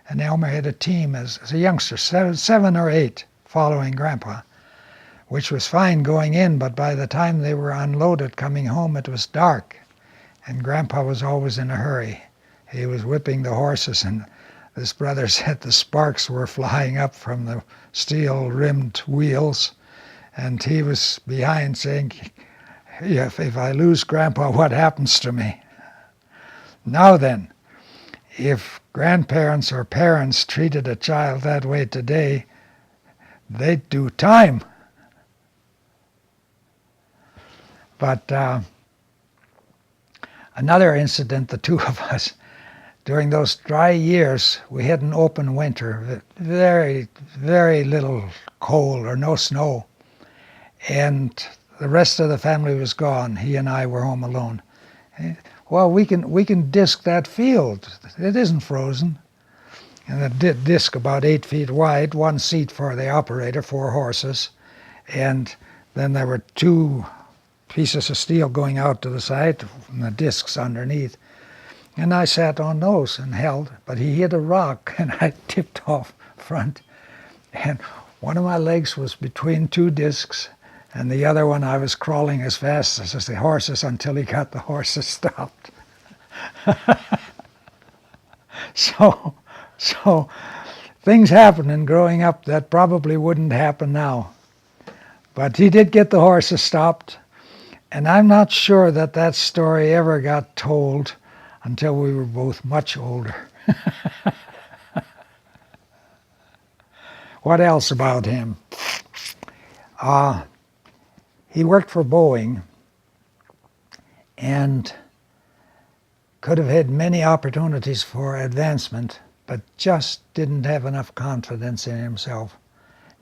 and Elmer had a team as a youngster, 7 or 8, following Grandpa, which was fine going in, but by the time they were unloaded coming home, it was dark, and Grandpa was always in a hurry. He was whipping the horses, and this brother said the sparks were flying up from the steel-rimmed wheels, and he was behind saying, if I lose Grandpa, what happens to me? Now then, if grandparents or parents treated a child that way today, they'd do time. But another incident, the 2 of us, during those dry years, we had an open winter, very, very little cold or no snow. And the rest of the family was gone. He and I were home alone. Well, we can disc that field. It isn't frozen. And the disc about 8 feet wide, 1 seat for the operator, 4 horses. And then there were 2 pieces of steel going out to the side and the discs underneath. And I sat on those and held, but he hit a rock and I tipped off front. And one of my legs was between 2 discs, and the other one I was crawling as fast as the horses until he got the horses stopped. So things happen in growing up that probably wouldn't happen now. But he did get the horses stopped, and I'm not sure that story ever got told until we were both much older. What else about him? He worked for Boeing and could have had many opportunities for advancement, but just didn't have enough confidence in himself.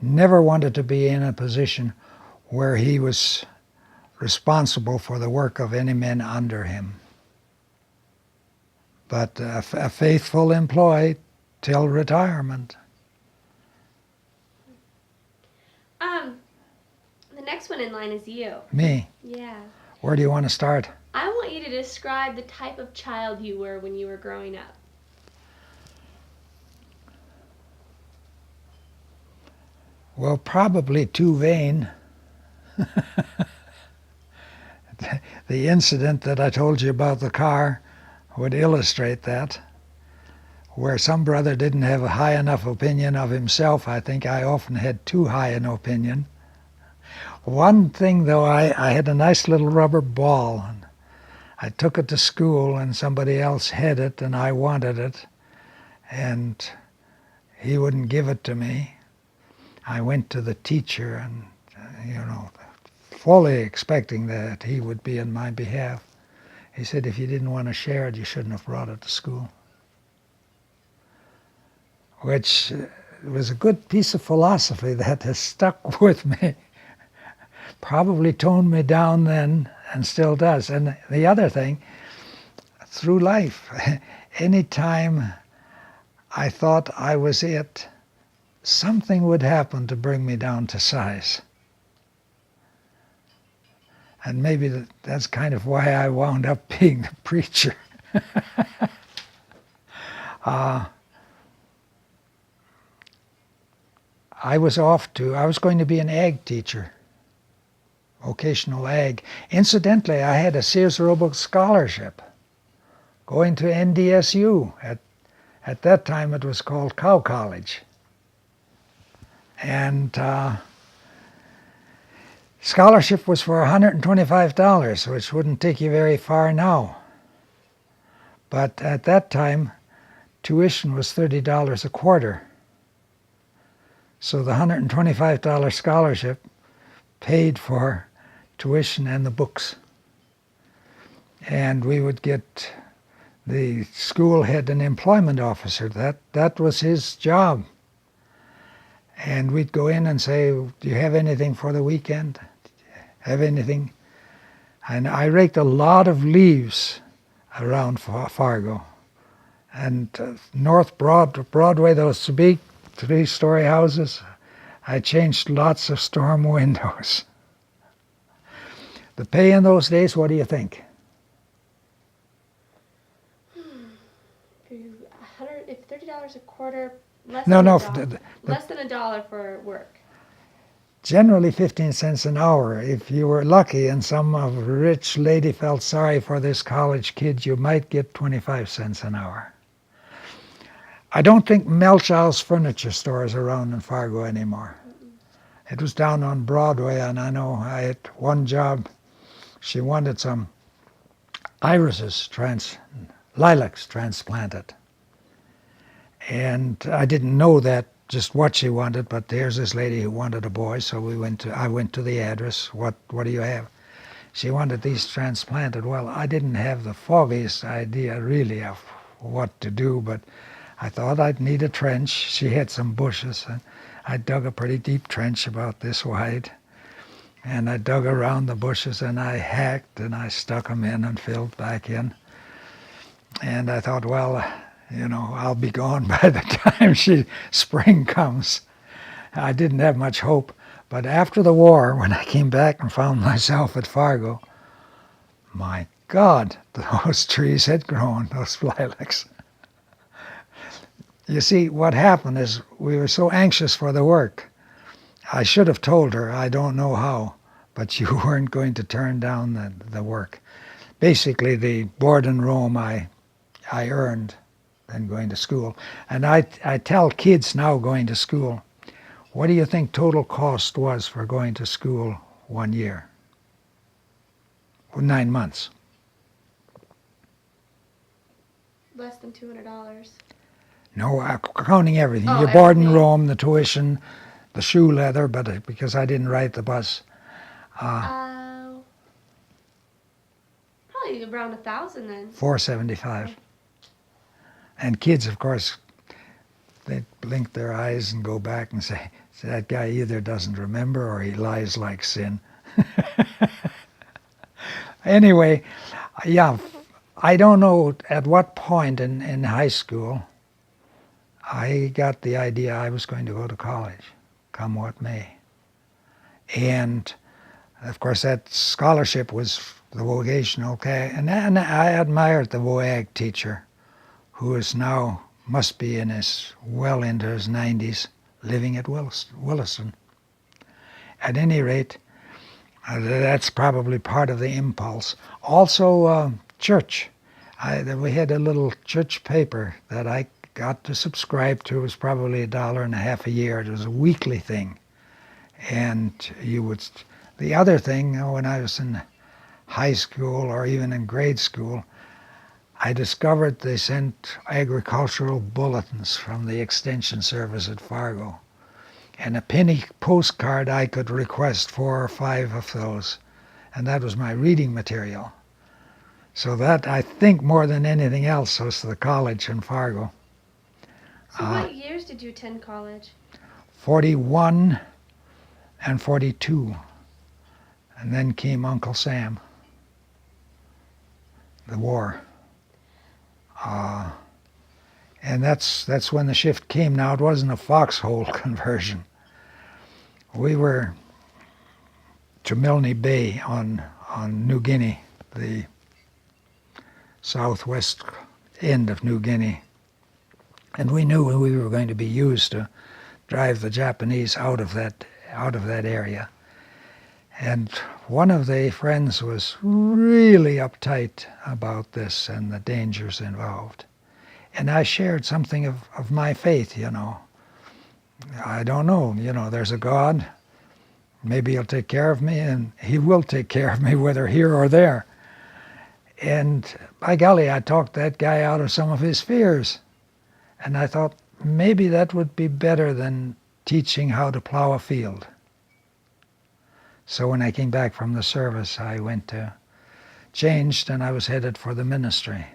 Never wanted to be in a position where he was responsible for the work of any men under him. But a faithful employee till retirement. The next one in line is you. Me? Yeah. Where do you want to start? I want you to describe the type of child you were when you were growing up. Well, probably too vain. The incident that I told you about the car would illustrate that. Where some brother didn't have a high enough opinion of himself, I think I often had too high an opinion. One thing, though, I had a nice little rubber ball. And I took it to school, and somebody else had it, and I wanted it. And he wouldn't give it to me. I went to the teacher and, fully expecting that he would be in my behalf. He said, if you didn't want to share it, you shouldn't have brought it to school. Which was a good piece of philosophy that has stuck with me. Probably toned me down then and still does. And the other thing, through life, any time I thought I was it, something would happen to bring me down to size. And maybe that's kind of why I wound up being the preacher. I was going to be an ag teacher, vocational ag. Incidentally, I had a Sears Roebuck scholarship going to NDSU. At that time it was called Cow College. And scholarship was for $125, which wouldn't take you very far now. But at that time, tuition was $30 a quarter. So the $125 scholarship paid for tuition and the books. And we would get, the school had an employment officer. That was his job. And we'd go in and say, do you have anything for the weekend? Have anything? And I raked a lot of leaves around Fargo. And North Broadway, those big 3-story houses, I changed lots of storm windows. The pay in those days, what do you think? If $30 a quarter, less No, than no, less than $1 for work. Generally 15 cents an hour. If you were lucky and some rich lady felt sorry for this college kid, you might get 25 cents an hour. I don't think Melchow's furniture store is around in Fargo anymore. It was down on Broadway, and I know I had one job. She wanted some lilacs transplanted. And I didn't know that just what she wanted, but there's this lady who wanted a boy, so I went to the address. What do you have? She wanted these transplanted. Well, I didn't have the foggiest idea really of what to do, but I thought I'd need a trench. She had some bushes, and I dug a pretty deep trench about this wide. And I dug around the bushes, and I hacked, and I stuck them in and filled back in. And I thought, well, I'll be gone by the time spring comes. I didn't have much hope. But after the war, when I came back and found myself at Fargo, my God, those trees had grown, those lilacs. You see, what happened is we were so anxious for the work. I should have told her, I don't know how, but you weren't going to turn down the work. Basically, the board and room I earned than going to school. And I tell kids now going to school, what do you think total cost was for going to school 1 year? 9 months. Less than $200. No, counting everything. Oh, Your board and everything. room, the tuition, the shoe leather, but because I didn't ride the bus. Probably around 1,000 then. $475. And kids, of course, they blink their eyes and go back and say, that guy either doesn't remember or he lies like sin. Anyway, yeah, I don't know at what point in high school I got the idea I was going to go to college, come what may. And Of course, that scholarship was the vocational, okay, and I admired the WWII teacher, who is now, must be in his, well into his 90s, living at Williston. At any rate, that's probably part of the impulse. Also, church. We had a little church paper that I got to subscribe to. It was probably $1.50 a year. It was a weekly thing. And you would, the other thing, when I was in high school or even in grade school, I discovered they sent agricultural bulletins from the Extension Service at Fargo. And a penny postcard, I could request 4 or 5 of those. And that was my reading material. So that, I think, more than anything else, was the college in Fargo. So what years did you attend college? 41 and 42. And then came Uncle Sam, the war. And that's when the shift came. Now, it wasn't a foxhole conversion. We were to Milne Bay on New Guinea, the southwest end of New Guinea. And we knew we were going to be used to drive the Japanese out of that area. And one of the friends was really uptight about this and the dangers involved. And I shared something of my faith, you know. I don't know, you know, there's a God. Maybe he'll take care of me, and he will take care of me whether here or there. And by golly, I talked that guy out of some of his fears. And I thought maybe that would be better than teaching how to plow a field. So when I came back from the service, I changed, and I was headed for the ministry.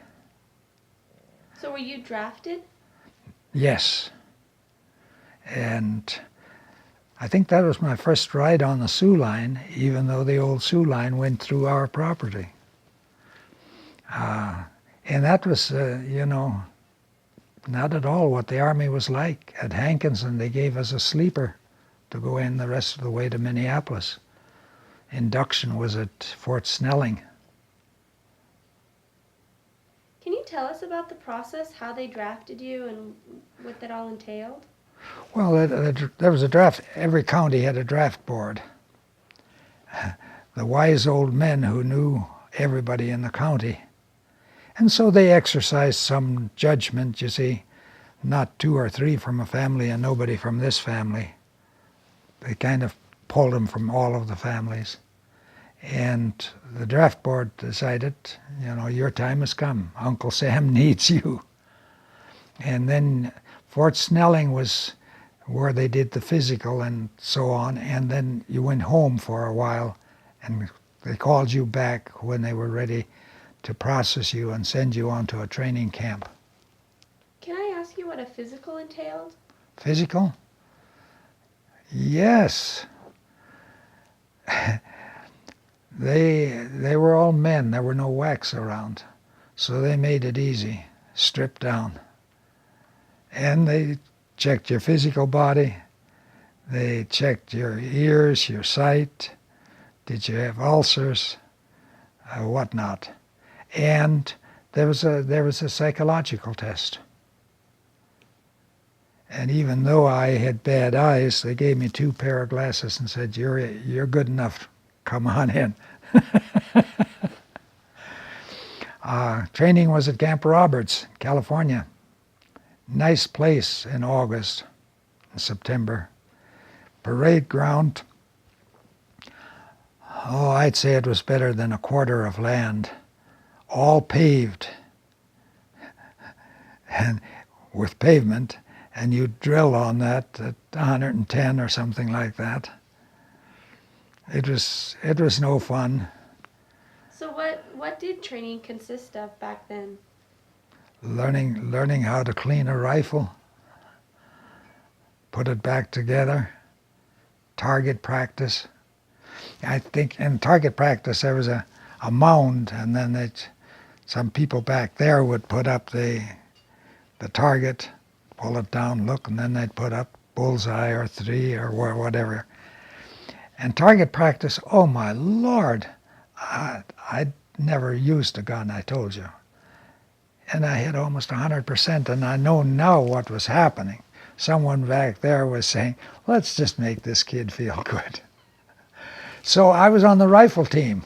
So were you drafted? Yes. And I think that was my first ride on the Sioux Line, even though the old Sioux Line went through our property. And that was, you know, not at all what the Army was like. At Hankinson, they gave us a sleeper to go in the rest of the way to Minneapolis. Induction was at Fort Snelling. Can you tell us about the process, how they drafted you and what that all entailed? Well, there was a draft. Every county had a draft board. The wise old men who knew everybody in the county. And so they exercised some judgment, you see, not 2 or 3 from a family and nobody from this family. They kind of pulled them from all of the families. And the draft board decided, you know, your time has come. Uncle Sam needs you. And then Fort Snelling was where they did the physical and so on, and then you went home for a while, and they called you back when they were ready to process you and send you on to a training camp. Can I ask you what a physical entailed? Physical? Yes. They were all men. There were no whacks around. So they made it easy. Stripped down. And they checked your physical body. They checked your ears, your sight. Did you have ulcers? Whatnot. And there was a psychological test. And even though I had bad eyes, they gave me 2 pair of glasses and said, you're good enough. Come on in. Training was at Camp Roberts, California. Nice place in August and September. Parade ground. Oh, I'd say it was better than a quarter of land. All paved. And with pavement. And you drill on that at 110 or something like that. It was no fun. So what did training consist of back then? Learning how to clean a rifle, put it back together, target practice. I think in target practice there was a mound, and then some people back there would put up the target, pull it down, look, and then they'd put up bullseye or 3 or whatever. And target practice, oh my Lord, I'd never used a gun, I told you. And I hit almost 100%, and I know now what was happening. Someone back there was saying, let's just make this kid feel good. So I was on the rifle team,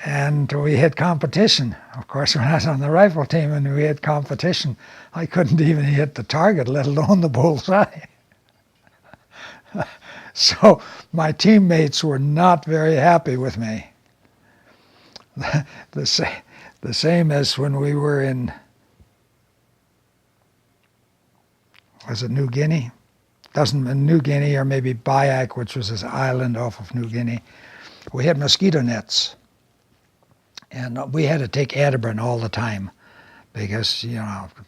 and we had competition. Of course, when I was on the rifle team and we had competition, I couldn't even hit the target, let alone the bullseye. So my teammates were not very happy with me. The same as when we were in, was it New Guinea? Doesn't New Guinea, or maybe WWII, which was this island off of New Guinea. We had mosquito nets, and we had to take Atabrine all the time because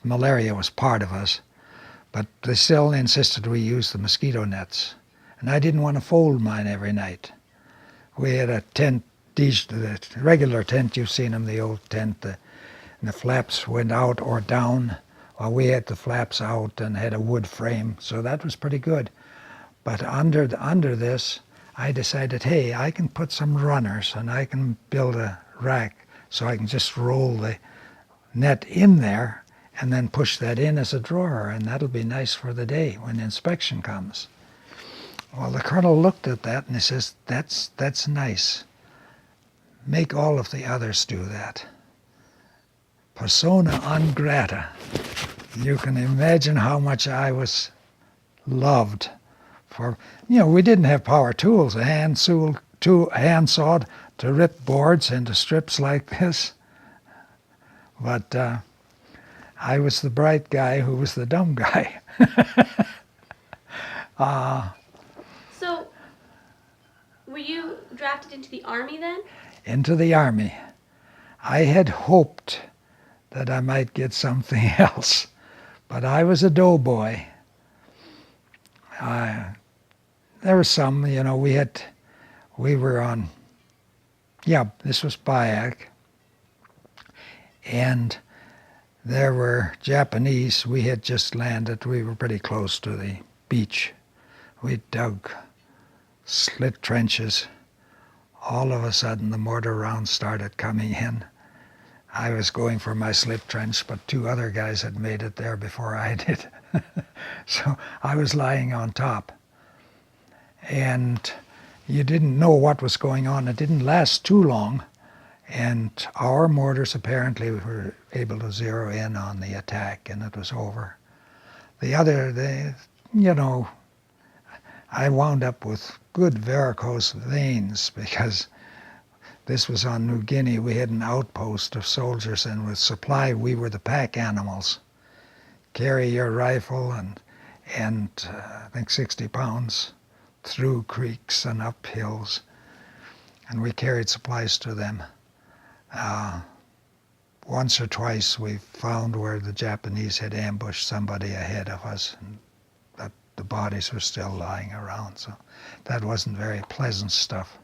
malaria was part of us. But they still insisted we use the mosquito nets, and I didn't want to fold mine every night. We had a tent, the regular tent, you've seen them, the old tent, and the flaps went out or down. Well, we had the flaps out and had a wood frame, so that was pretty good. But under this, I decided, hey, I can put some runners and I can build a rack so I can just roll the net in there and then push that in as a drawer, and that'll be nice for the day when inspection comes. Well, the colonel looked at that and he says, that's nice. Make all of the others do that. Persona non grata. You can imagine how much I was loved. For we didn't have power tools, a hand sawed to rip boards into strips like this. But I was the bright guy who was the dumb guy. So, were you drafted into the Army then? Into the Army. I had hoped that I might get something else, but I was a doughboy. There was some, we were on, this was WWII, and there were Japanese. We had just landed. We were pretty close to the beach. We dug slit trenches. All of a sudden, the mortar rounds started coming in. I was going for my slit trench, but two other guys had made it there before I did. So I was lying on top. And you didn't know what was going on. It didn't last too long. And our mortars apparently were able to zero in on the attack, and it was over. I wound up with good varicose veins because this was on New Guinea. We had an outpost of soldiers, and with supply, we were the pack animals. Carry your rifle and I think 60 pounds through creeks and up hills, and we carried supplies to them. Once or twice we found where the Japanese had ambushed somebody ahead of us, but the bodies were still lying around, so that wasn't very pleasant stuff.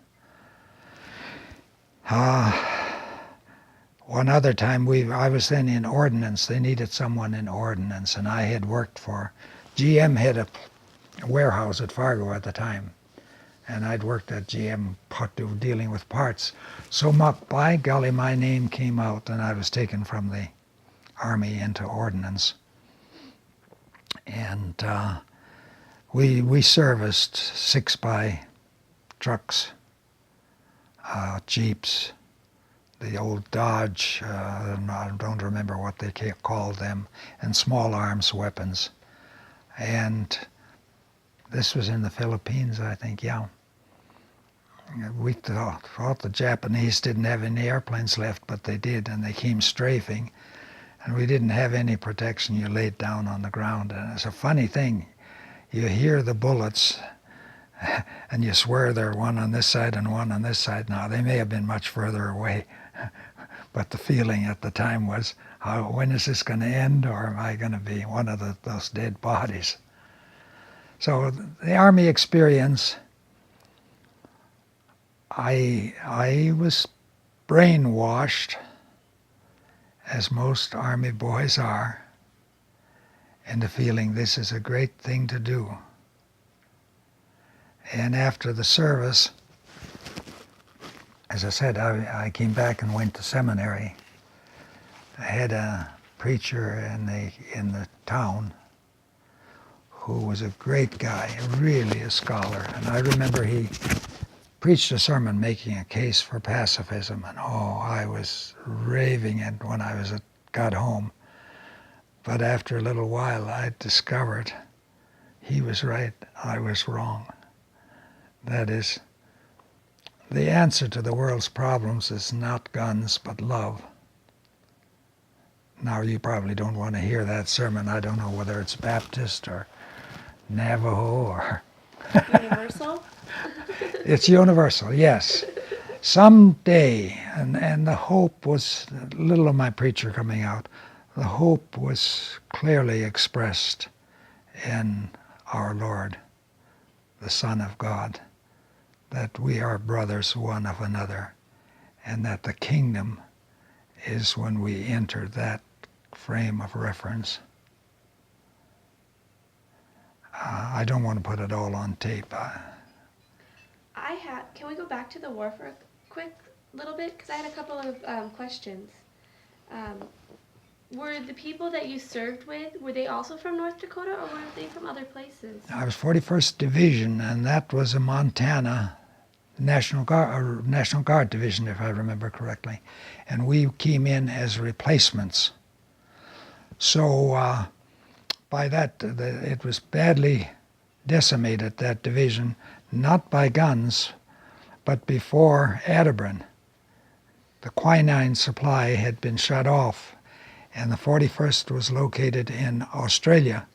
One other time I was then in ordnance. They needed someone in ordnance, and I had worked for GM had a warehouse at Fargo at the time, and I'd worked at GM dealing with parts. So by golly, my name came out, and I was taken from the Army into ordnance. And we serviced 6x trucks, Jeeps, the old Dodge, I don't remember what they called them, and small arms weapons. And this was in the Philippines, I think, yeah. We thought the Japanese didn't have any airplanes left, but they did, and they came strafing. And we didn't have any protection. You laid down on the ground. And it's a funny thing. You hear the bullets, and you swear there are one on this side and one on this side. Now, they may have been much further away, but the feeling at the time was, when is this going to end, or am I going to be one of those dead bodies? So the Army experience, I was brainwashed, as most Army boys are, into feeling this is a great thing to do. And after the service, as I said, I came back and went to seminary. I had a preacher in the town who was a great guy, really a scholar. And I remember he preached a sermon making a case for pacifism, and I was raving it when got home. But after a little while, I discovered he was right, I was wrong. That is, the answer to the world's problems is not guns, but love. Now, you probably don't want to hear that sermon. I don't know whether it's Baptist or Navajo or... Universal? It's universal, yes. Someday, and the hope was, a little of my preacher coming out, the hope was clearly expressed in our Lord, the Son of God, that we are brothers one of another, and that the kingdom is when we enter that frame of reference. I don't want to put it all on tape. Can we go back to the war for a quick little bit? Because I had a couple of questions. Were the people that you served with, were they also from North Dakota, or were they from other places? I was 41st Division, and that was a Montana National Guard division, if I remember correctly. And we came in as replacements. So by that, it was badly decimated, that division, not by guns, but before Atterbury. The quinine supply had been shut off, and the 41st was located in Australia,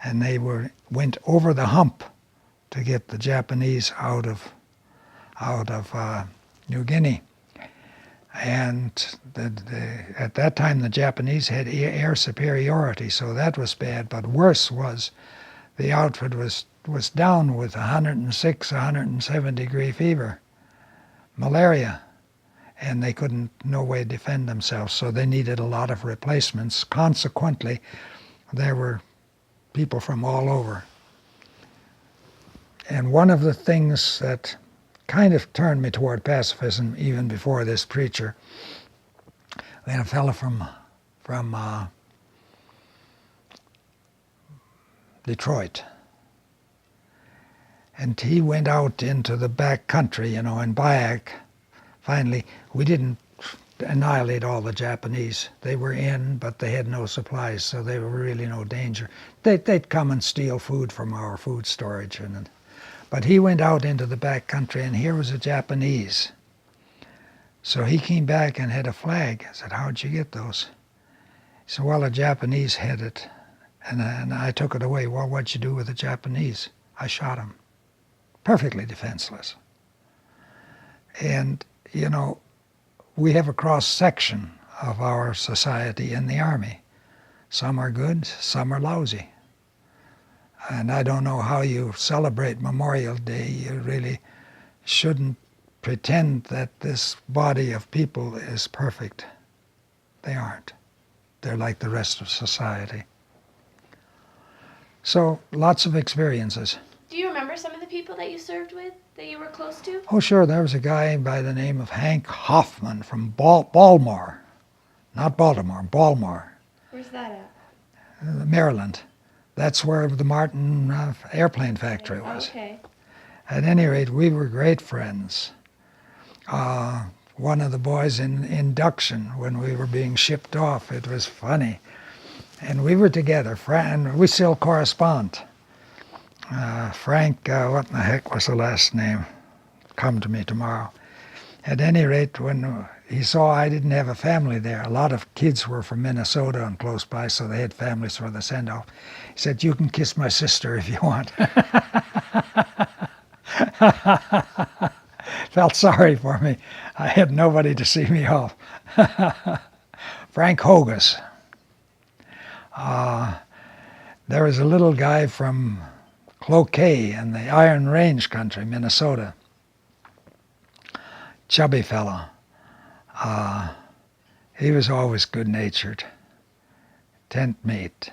and they went over the hump to get the Japanese out of New Guinea. And at that time, the Japanese had air superiority, so that was bad. But worse was the outfit was down with 106, 107 degree fever, malaria, and they couldn't no way defend themselves, so they needed a lot of replacements. Consequently, there were people from all over. And one of the things that kind of turned me toward pacifism even before this preacher, we had a fellow from Detroit, and he went out into the back country, in Bayak. Finally, we didn't annihilate all the Japanese. They were in, but they had no supplies, so they were really no danger. They'd come and steal food from our food storage. But he went out into the back country, and here was a Japanese. So he came back and had a flag. I said, "How'd you get those?" He said, "Well, a Japanese had it, and I took it away." "Well, what'd you do with the Japanese?" "I shot him." Perfectly defenseless. And, we have a cross-section of our society in the Army. Some are good, some are lousy. And I don't know how you celebrate Memorial Day. You really shouldn't pretend that this body of people is perfect. They aren't. They're like the rest of society. So, lots of experiences. Do you remember some of the people that you served with, that you were close to? Oh, sure. There was a guy by the name of Hank Hoffman from Baltimore. Not Baltimore, Baltimore. Where's that at? Maryland. That's where the Martin airplane factory was. Okay. At any rate, we were great friends. One of the boys in induction, when we were being shipped off, it was funny. And we were together, and we still correspond. Frank, what in the heck was the last name? Come to me tomorrow. At any rate, when he saw I didn't have a family there, a lot of kids were from Minnesota and close by, so they had families for the send-off. He said, "You can kiss my sister if you want." Felt sorry for me. I had nobody to see me off. Frank Hogus. There was a little guy from Cloquet in the Iron Range country, Minnesota. Chubby fellow. He was always good-natured. Tent mate.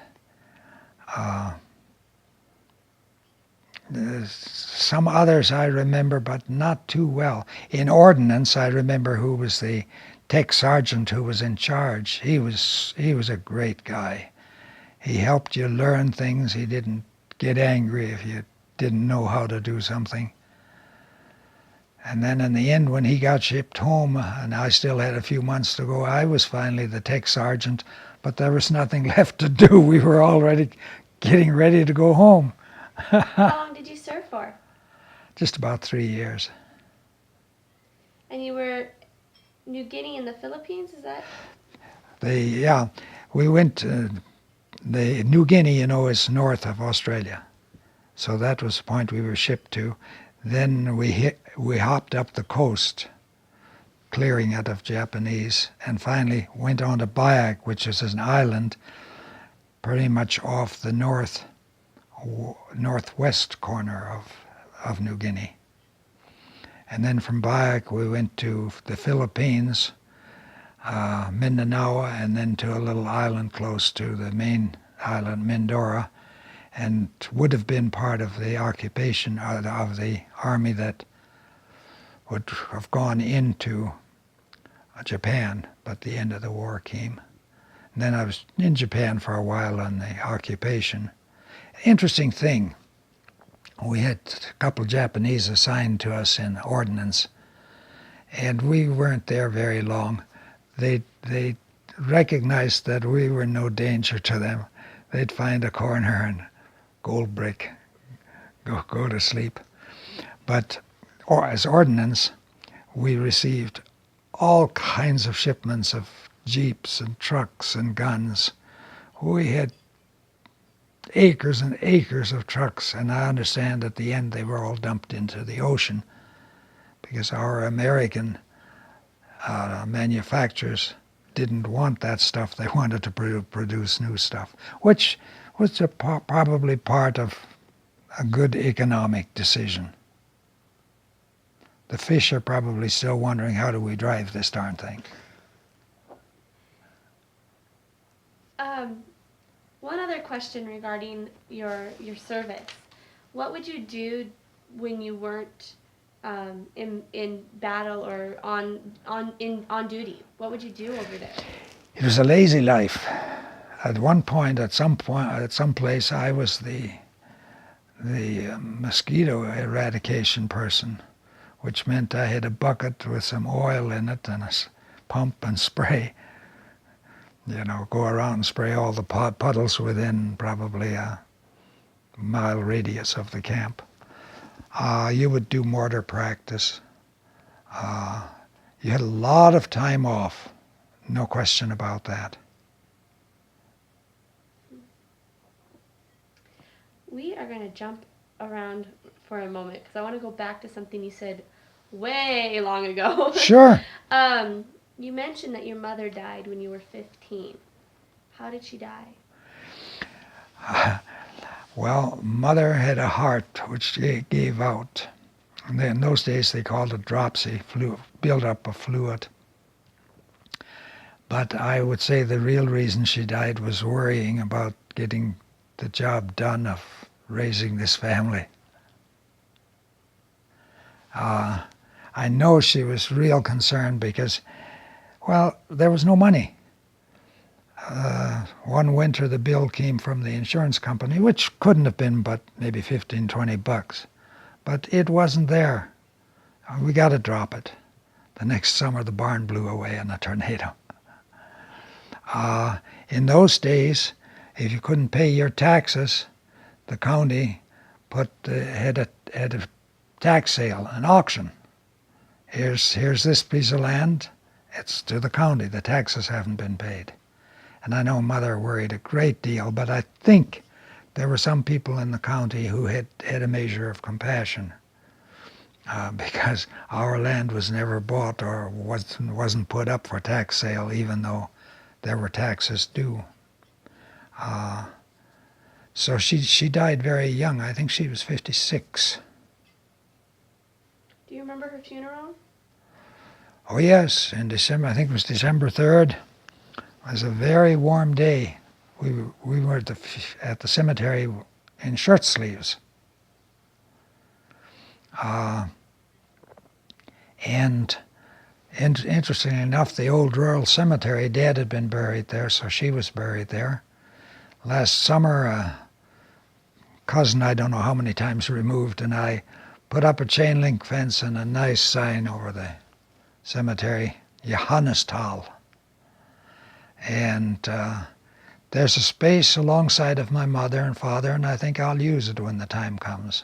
some others I remember, but not too well. In ordnance, I remember who was the tech sergeant who was in charge. He was a great guy. He helped you learn things. He didn't get angry if you didn't know how to do something. And then in the end, when he got shipped home, and I still had a few months to go, I was finally the tech sergeant, but there was nothing left to do. We were already getting ready to go home. How long did you serve for? Just about 3 years. And you were New Guinea in the Philippines, is that? Yeah, we went to the New Guinea, is north of Australia. So that was the point we were shipped to. Then we hopped up the coast, clearing it of Japanese, and finally went on to Biak, which is an island pretty much off the northwest corner of New Guinea. And then from Biak we went to the Philippines, Mindanao, and then to a little island close to the main island, Mindoro, and would have been part of the occupation of the army that would have gone into Japan, but the end of the war came. And then I was in Japan for a while on the occupation. Interesting thing, we had a couple Japanese assigned to us in ordnance, and we weren't there very long. They recognized that we were no danger to them. They'd find a corner and gold brick, go to sleep. But as ordnance, we received all kinds of shipments of jeeps and trucks and guns. We had acres and acres of trucks, and I understand at the end they were all dumped into the ocean because our American manufacturers didn't want that stuff. They wanted to produce new stuff, which was probably part of a good economic decision. The fish are probably still wondering, how do we drive this darn thing? One other question regarding your service. What would you do when you weren't in battle or on duty? What would you do over there? It was a lazy life. At some place, I was the mosquito eradication person, which meant I had a bucket with some oil in it and a pump and spray. Go around and spray all the puddles within probably a mile radius of the camp. You would do mortar practice. You had a lot of time off, no question about that. We are going to jump around for a moment because I want to go back to something you said way long ago. Sure. You mentioned that your mother died when you were 15. How did she die? Well, Mother had a heart which gave out. And in those days they called it dropsy, build up of fluid. But I would say the real reason she died was worrying about getting the job done of raising this family. I know she was real concerned because, well, there was no money. One winter the bill came from the insurance company, which couldn't have been but maybe $15-20. But it wasn't there. We got to drop it. The next summer the barn blew away in a tornado. In those days, if you couldn't pay your taxes, the county had a tax sale, an auction. Here's this piece of land. It's to the county. The taxes haven't been paid. And I know Mother worried a great deal, but I think there were some people in the county who had a measure of compassion because our land was never bought or wasn't put up for tax sale, even though there were taxes due. So she died very young. I think she was 56. Do you remember her funeral? Oh yes, in December. I think it was December 3rd. It was a very warm day. We were at the cemetery in shirt sleeves. And interestingly enough, the old rural cemetery, Dad had been buried there, so she was buried there. Last summer, a cousin I don't know how many times removed, and I put up a chain link fence and a nice sign over the cemetery, Johannisthal. And there's a space alongside of my mother and father, and I think I'll use it when the time comes.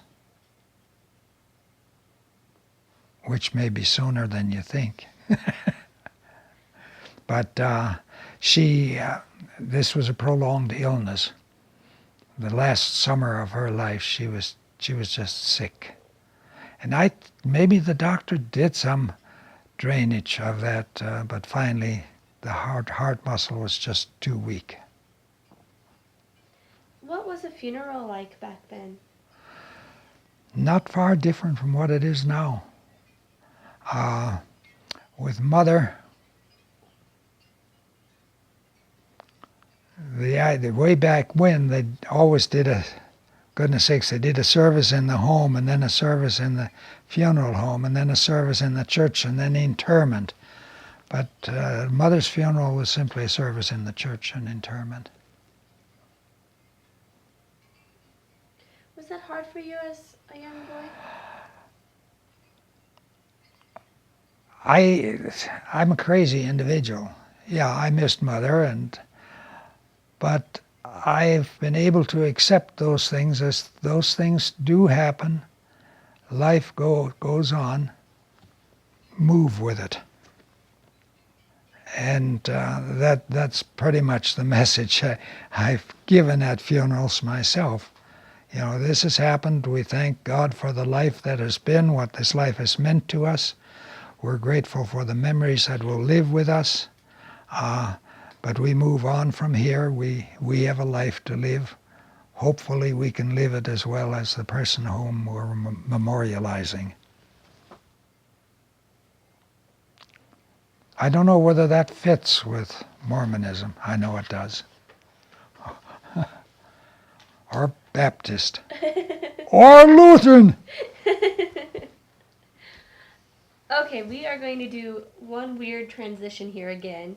Which may be sooner than you think. But this was a prolonged illness. The last summer of her life, she was just sick. And maybe the doctor did some drainage of that, but finally the heart muscle was just too weak. What was a funeral like back then? Not far different from what it is now. With Mother, the way back when, they always did goodness sakes, they did a service in the home, and then a service in the funeral home, and then a service in the church, and then interment. But Mother's funeral was simply a service in the church and interment. Was that hard for you as a young boy? I'm a crazy individual. Yeah, I missed Mother, but I've been able to accept those things as those things do happen. Life goes on. Move with it. And that's pretty much the message I've given at funerals myself. You know, this has happened. We thank God for the life that has been, what this life has meant to us. We're grateful for the memories that will live with us. But we move on from here. We have a life to live. Hopefully we can live it as well as the person whom we're memorializing. I don't know whether that fits with Mormonism. I know it does. Or Baptist. Or Lutheran. Okay, we are going to do one weird transition here again,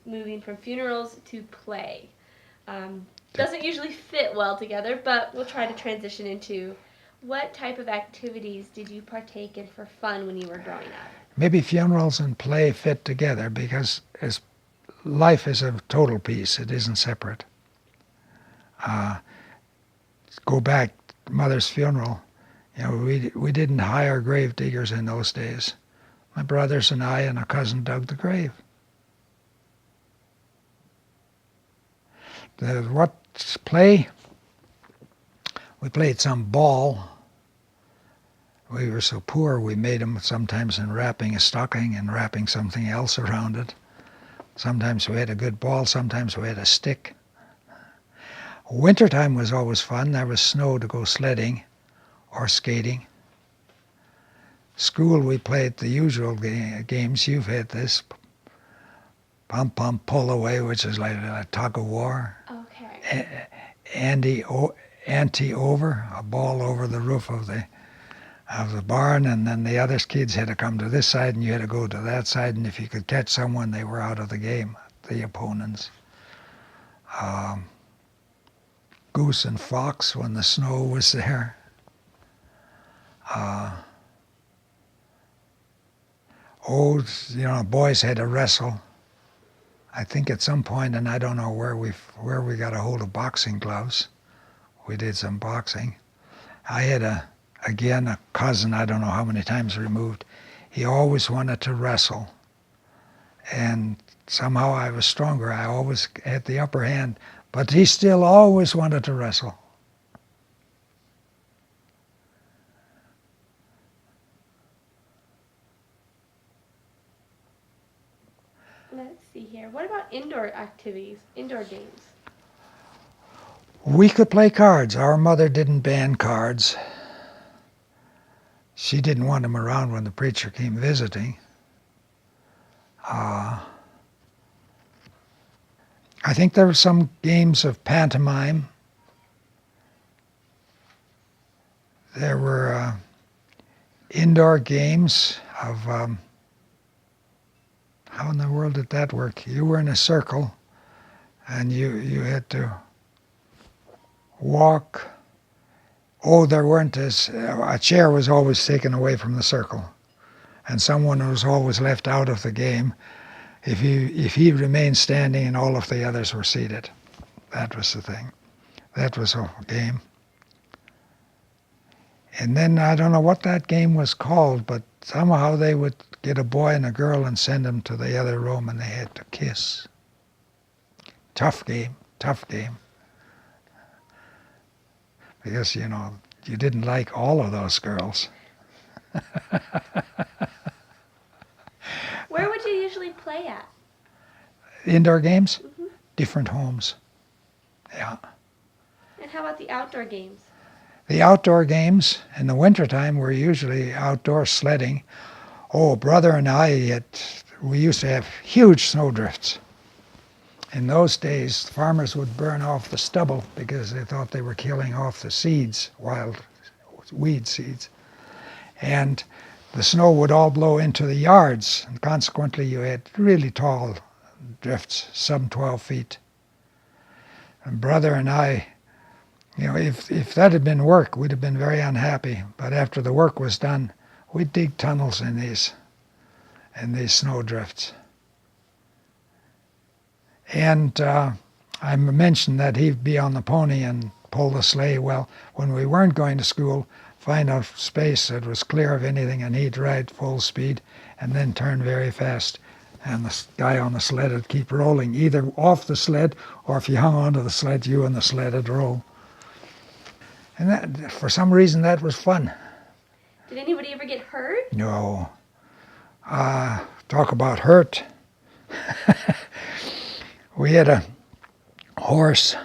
moving from funerals to play. Doesn't usually fit well together, but we'll try to transition into what type of activities did you partake in for fun when you were growing up? Maybe funerals and play fit together because life is a total piece. It isn't separate. Go back, Mother's funeral. You know, we didn't hire grave diggers in those days. My brothers and I and a cousin dug the grave. What play? We played some ball. We were so poor we made them sometimes in wrapping a stocking and wrapping something else around it. Sometimes we had a good ball, sometimes we had a stick. Wintertime was always fun. There was snow to go sledding or skating. School we played the usual games. You've had this. Pump, pump, pull away, which is like a tug of war. Okay. Ante over, a ball over the roof of the barn, and then the other kids had to come to this side and you had to go to that side, and if you could catch someone, they were out of the game, the opponents. Goose and fox when the snow was there. Boys had to wrestle. I think at some point, and I don't know where we got a hold of boxing gloves. We did some boxing. I had a cousin, I don't know how many times removed. He always wanted to wrestle. And somehow I was stronger. I always had the upper hand. But he still always wanted to wrestle. Let's see here. What about indoor activities, indoor games? We could play cards. Our mother didn't ban cards. She didn't want them around when the preacher came visiting. I think there were some games of pantomime. There were indoor games of, how in the world did that work? You were in a circle and you had to walk. Oh, there weren't a chair was always taken away from the circle, and someone was always left out of the game if he remained standing and all of the others were seated. That was the thing. That was a game. And then I don't know what that game was called, but somehow they would get a boy and a girl and send them to the other room and they had to kiss. Tough game, tough game. Because, you didn't like all of those girls. Where would you usually play at? Indoor games? Hmm. Different homes. Yeah. And how about the outdoor games? The outdoor games in the wintertime were usually outdoor sledding. Oh, brother and we used to have huge snowdrifts. In those days, farmers would burn off the stubble because they thought they were killing off the seeds, wild weed seeds. And the snow would all blow into the yards, and consequently you had really tall drifts, some 12 feet. And brother and I, if that had been work, we'd have been very unhappy. But after the work was done, we'd dig tunnels in these snowdrifts. And I mentioned that he'd be on the pony and pull the sleigh. Well, when we weren't going to school, find a space that was clear of anything, and he'd ride full speed and then turn very fast. And the guy on the sled would keep rolling, either off the sled, or if you hung onto the sled, you and the sled would roll. And that, for some reason, that was fun. Did anybody ever get hurt? No. Talk about hurt. We had a horse.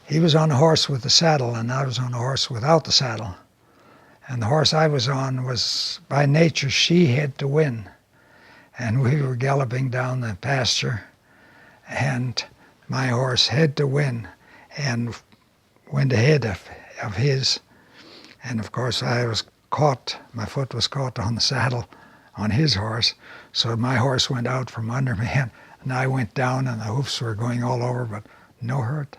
He was on a horse with the saddle, and I was on a horse without the saddle. And the horse I was on was, by nature, she had to win. And we were galloping down the pasture, and my horse had to win and went ahead of his. And of course, I was caught, my foot was caught on the saddle on his horse, so my horse went out from under me, and I went down, and the hoofs were going all over, but no hurt.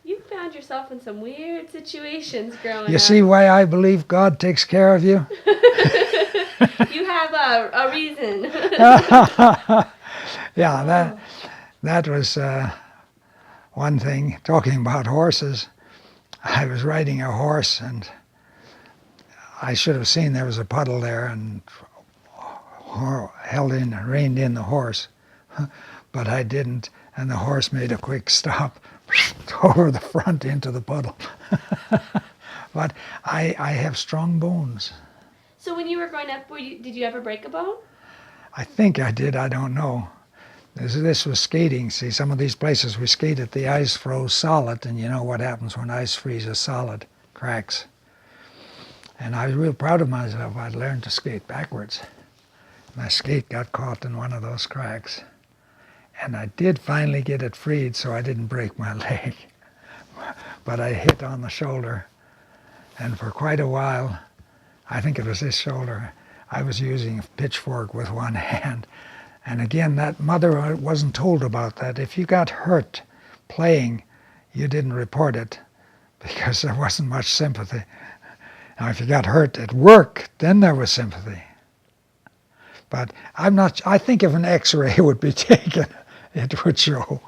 You found yourself in some weird situations growing up. You see why I believe God takes care of you? You have a reason. Yeah, that was one thing. Talking about horses, I was riding a horse, and I should have seen there was a puddle there and reined in the horse, but I didn't, and the horse made a quick stop over the front into the puddle. But I have strong bones. So when you were growing up, did you ever break a bone? I think I did, I don't know. This was skating. See, some of these places we skated, the ice froze solid, and you know what happens when ice freezes solid, cracks. And I was real proud of myself. I'd learned to skate backwards. My skate got caught in one of those cracks. And I did finally get it freed, so I didn't break my leg. But I hit on the shoulder. And for quite a while, I think it was this shoulder, I was using a pitchfork with one hand. And again, that mother wasn't told about that. If you got hurt playing, you didn't report it because there wasn't much sympathy. Now, if you got hurt at work, then there was sympathy. But I think if an x-ray would be taken, it would show.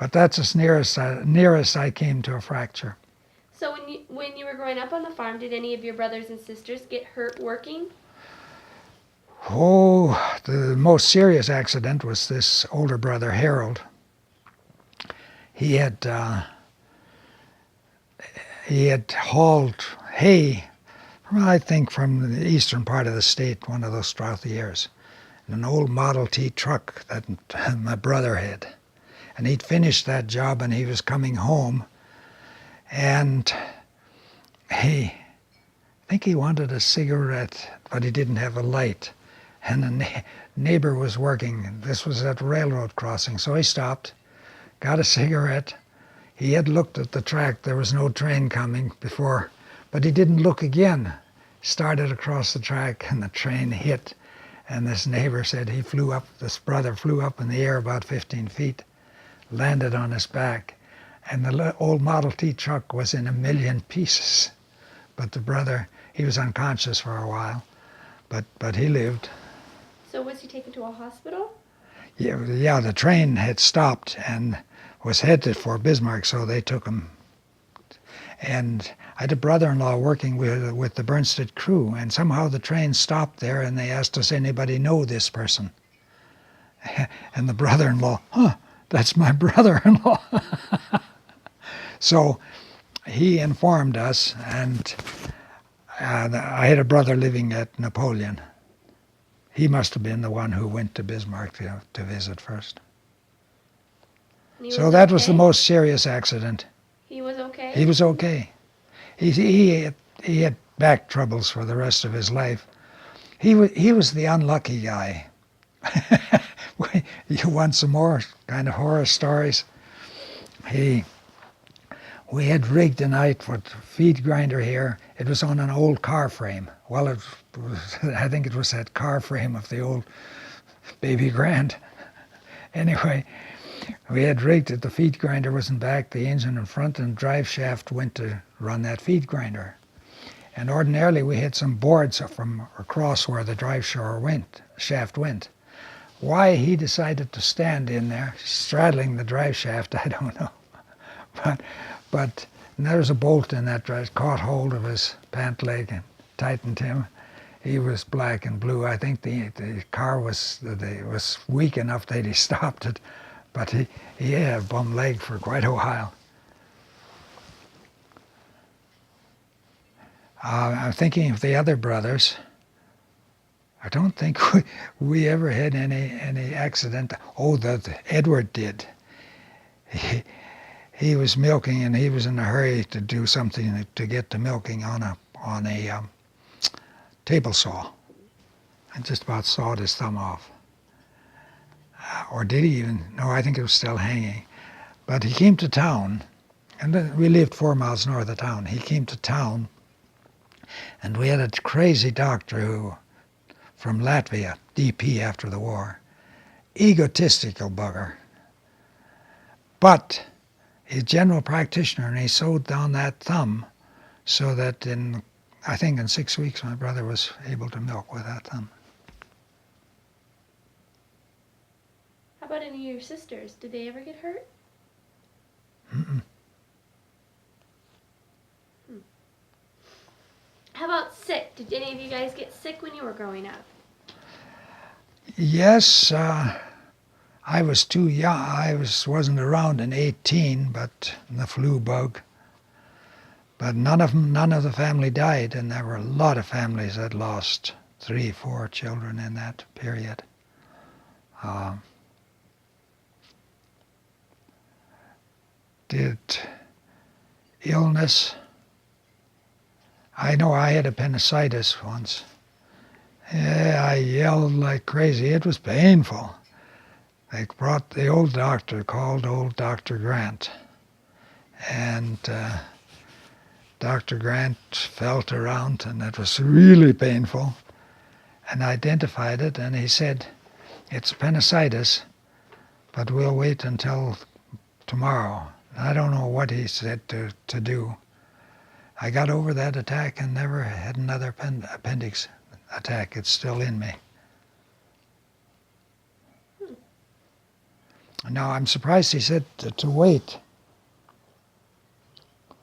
But that's as nearest I came to a fracture. So when you were growing up on the farm, did any of your brothers and sisters get hurt working? Oh, the most serious accident was this older brother, Harold. He had hauled hay, I think from the eastern part of the state, one of those droughty years, in an old Model T truck that my brother had. And he'd finished that job and he was coming home, and I think he wanted a cigarette, but he didn't have a light. And the neighbor was working. This was at a railroad crossing, so he stopped, got a cigarette. He had looked at the track. There was no train coming before, but he didn't look again. started across the track and the train hit. And this neighbor said this brother flew up in the air about 15 feet, landed on his back, and the old Model T truck was in a million pieces. But the brother, he was unconscious for a while, but he lived. So was he taken to a hospital? Yeah, the train had stopped and was headed for Bismarck, so they took him. And I had a brother-in-law working with the Bernstedt crew, and somehow the train stopped there, and they asked us, anybody know this person? And the brother-in-law, that's my brother-in-law. So he informed us, and I had a brother living at Napoleon. He must have been the one who went to Bismarck to visit first. So that was the most serious accident. He was okay? He was okay. He had back troubles for the rest of his life. He was the unlucky guy. You want some more kind of horror stories? We had rigged a night with feed grinder here. It was on an old car frame. Well, I think it was that car frame of the old Baby Grand. Anyway, we had rigged it. The feed grinder was in back, the engine in front, and the drive shaft went to run that feed grinder. And ordinarily we had some boards from across where the drive shaft went. Why he decided to stand in there, straddling the drive shaft, I don't know. But there was a bolt in that drive, caught hold of his pant leg and tightened him. He was black and blue. I think the car was weak enough that he stopped it, but he had a bum leg for quite a while. I'm thinking of the other brothers. I don't think we ever had any accident. Oh, Edward did. He was milking, and he was in a hurry to do something to get to milking on a table saw, and just about sawed his thumb off. Or did he even? No, I think it was still hanging. But he came to town, and we lived 4 miles north of town. He came to town, and we had a crazy doctor from Latvia, DP after the war, egotistical bugger. But he's a general practitioner, and he sewed down that thumb so that I think in 6 weeks my brother was able to milk with that thumb. How about any of your sisters? Did they ever get hurt? Mm-mm. How about sick? Did any of you guys get sick when you were growing up? Yes, I was too young. I wasn't around in 18, but the flu bug. But none of the family died, and there were a lot of families that lost 3, 4 children in that period. Did illness? I know I had appendicitis once. Yeah, I yelled like crazy. It was painful. They brought the old doctor, called old Dr. Grant. And Dr. Grant felt around, and it was really painful, and identified it, and he said, it's appendicitis, but we'll wait until tomorrow. I don't know what he said to do. I got over that attack and never had another appendix attack. It's still in me. Now, I'm surprised he said to wait.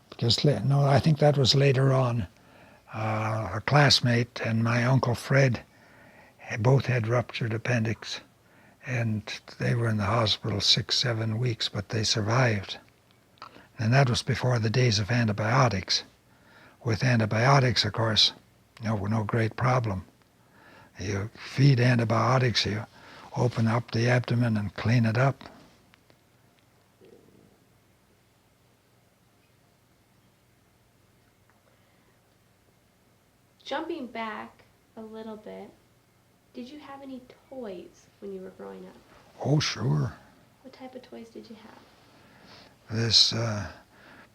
Because, no, I think that was later on. A classmate and my Uncle Fred both had ruptured appendix. And they were in the hospital 6, 7 weeks, but they survived. And that was before the days of antibiotics. With antibiotics, of course, no great problem. You feed antibiotics, you open up the abdomen and clean it up. Jumping back a little bit, did you have any toys when you were growing up? Oh, sure. What type of toys did you have? This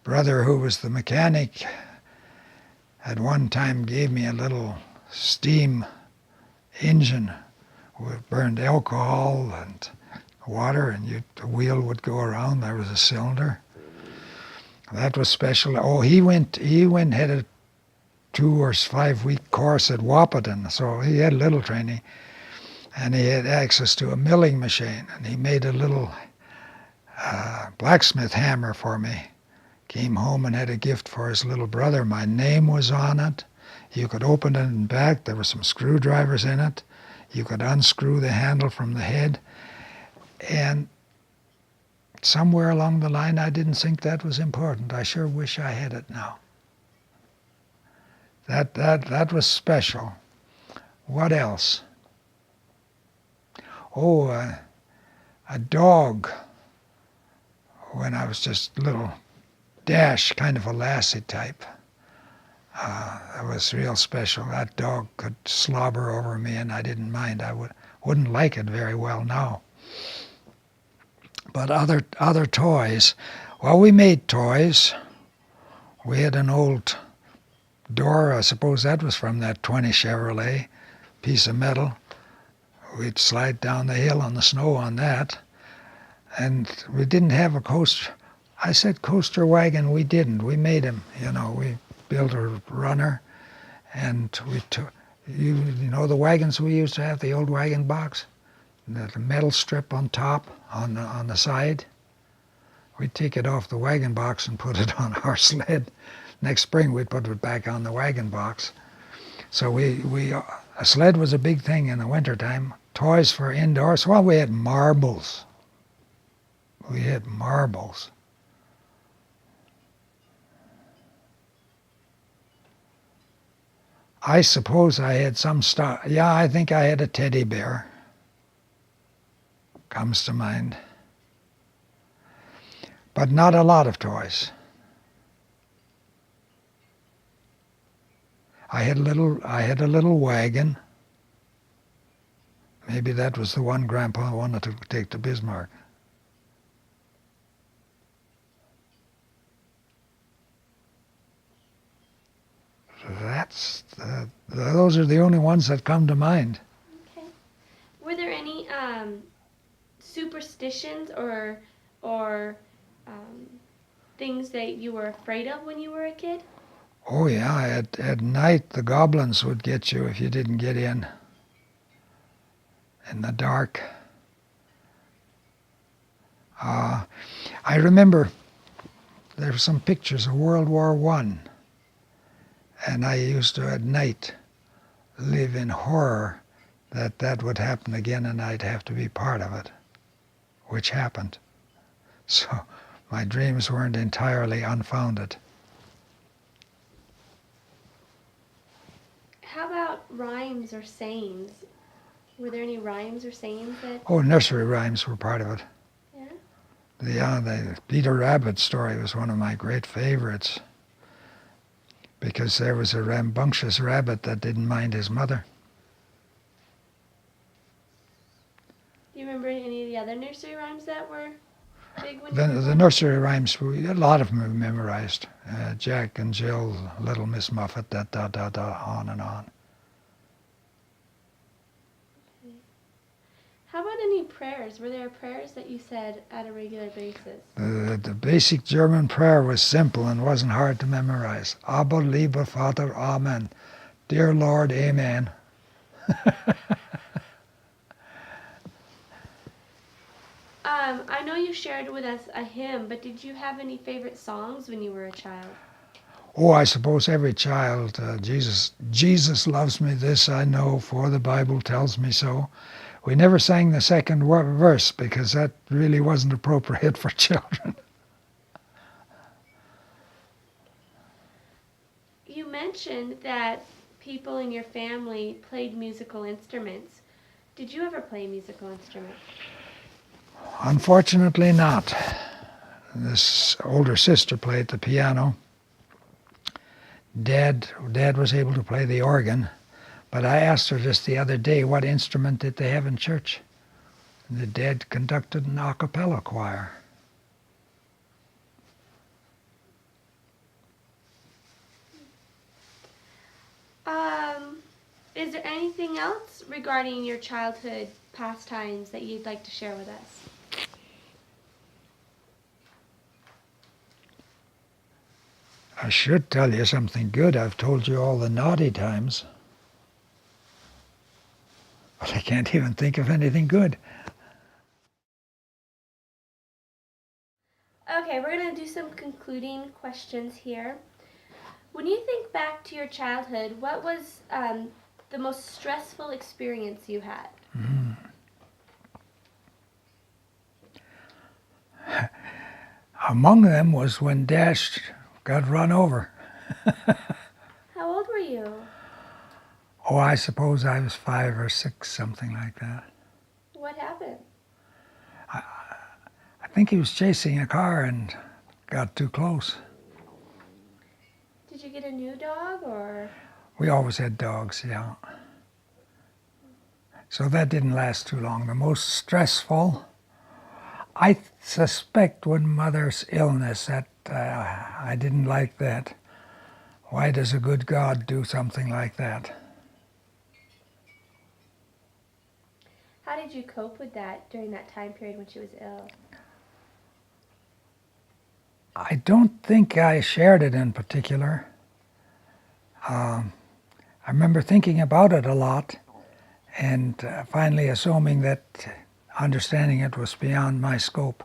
brother who was the mechanic at one time gave me a little steam engine with burned alcohol and water, and the wheel would go around. There was a cylinder. That was special. Oh, he went had a 2 or 5 week course at Wahpeton, so he had little training, and he had access to a milling machine, and he made a little blacksmith hammer for me. Came home and had a gift for his little brother. My name was on it. You could open it in back. There were some screwdrivers in it. You could unscrew the handle from the head. And somewhere along the line, I didn't think that was important. I sure wish I had it now. That was special. What else? Oh, a dog. When I was just little, Dash, kind of a lassie type. That was real special. That dog could slobber over me, and I didn't mind. I wouldn't like it very well now. But other toys. Well, we made toys. We had an old door. I suppose that was from that 20 Chevrolet, piece of metal. We'd slide down the hill on the snow on that. And we didn't have a coaster. I said coaster wagon. We didn't. We made them. We built a runner, and we took. You know the wagons we used to have, the old wagon box, the metal strip on top, on the side. We'd take it off the wagon box and put it on our sled. Next spring we'd put it back on the wagon box. So a sled was a big thing in the wintertime. Toys for indoors. Well, we had marbles. I suppose I had some stuff. Yeah, I think I had a teddy bear. Comes to mind. But not a lot of toys. I had a little wagon. Maybe that was the one Grandpa wanted to take to Bismarck. Those are the only ones that come to mind. Okay. Were there any superstitions or things that you were afraid of when you were a kid? Oh yeah, at night the goblins would get you if you didn't get in the dark. I remember there were some pictures of World War I, and I used to at night live in horror that would happen again and I'd have to be part of it, which happened. So my dreams weren't entirely unfounded. How about rhymes or sayings? Were there any rhymes or sayings that... Oh, nursery rhymes were part of it. Yeah? The Peter Rabbit story was one of my great favorites because there was a rambunctious rabbit that didn't mind his mother. Do you remember any of the other nursery rhymes that were big when you were The nursery rhymes, a lot of them were memorized. Jack and Jill, Little Miss Muffet, on and on. Okay. How about any prayers? Were there prayers that you said at a regular basis? The basic German prayer was simple and wasn't hard to memorize. Aber, lieber Vater, Amen. Dear Lord, Amen. I know you shared with us a hymn, but did you have any favorite songs when you were a child? Oh, I suppose every child, Jesus loves me, this I know, for the Bible tells me so. We never sang the second verse because that really wasn't appropriate for children. You mentioned that people in your family played musical instruments. Did you ever play a musical instrument? Unfortunately not. This older sister played the piano. Dad was able to play the organ, but I asked her just the other day what instrument did they have in church. And the Dad conducted an a cappella choir. anything else regarding your childhood pastimes that you'd like to share with us? I should tell you something good. I've told you all the naughty times. But I can't even think of anything good. Okay, we're going to do some concluding questions here. When you think back to your childhood, what was the most stressful experience you had? Among them was when Dash got run over. How old were you? Oh, I suppose I was 5 or 6, something like that. What happened? I think he was chasing a car and got too close. Did you get a new dog or? We always had dogs, yeah. So that didn't last too long. The most stressful, I suspect, when Mother's illness, that I didn't like that. Why does a good God do something like that? How did you cope with that during that time period when she was ill? I don't think I shared it in particular. I remember thinking about it a lot and finally assuming that understanding it was beyond my scope.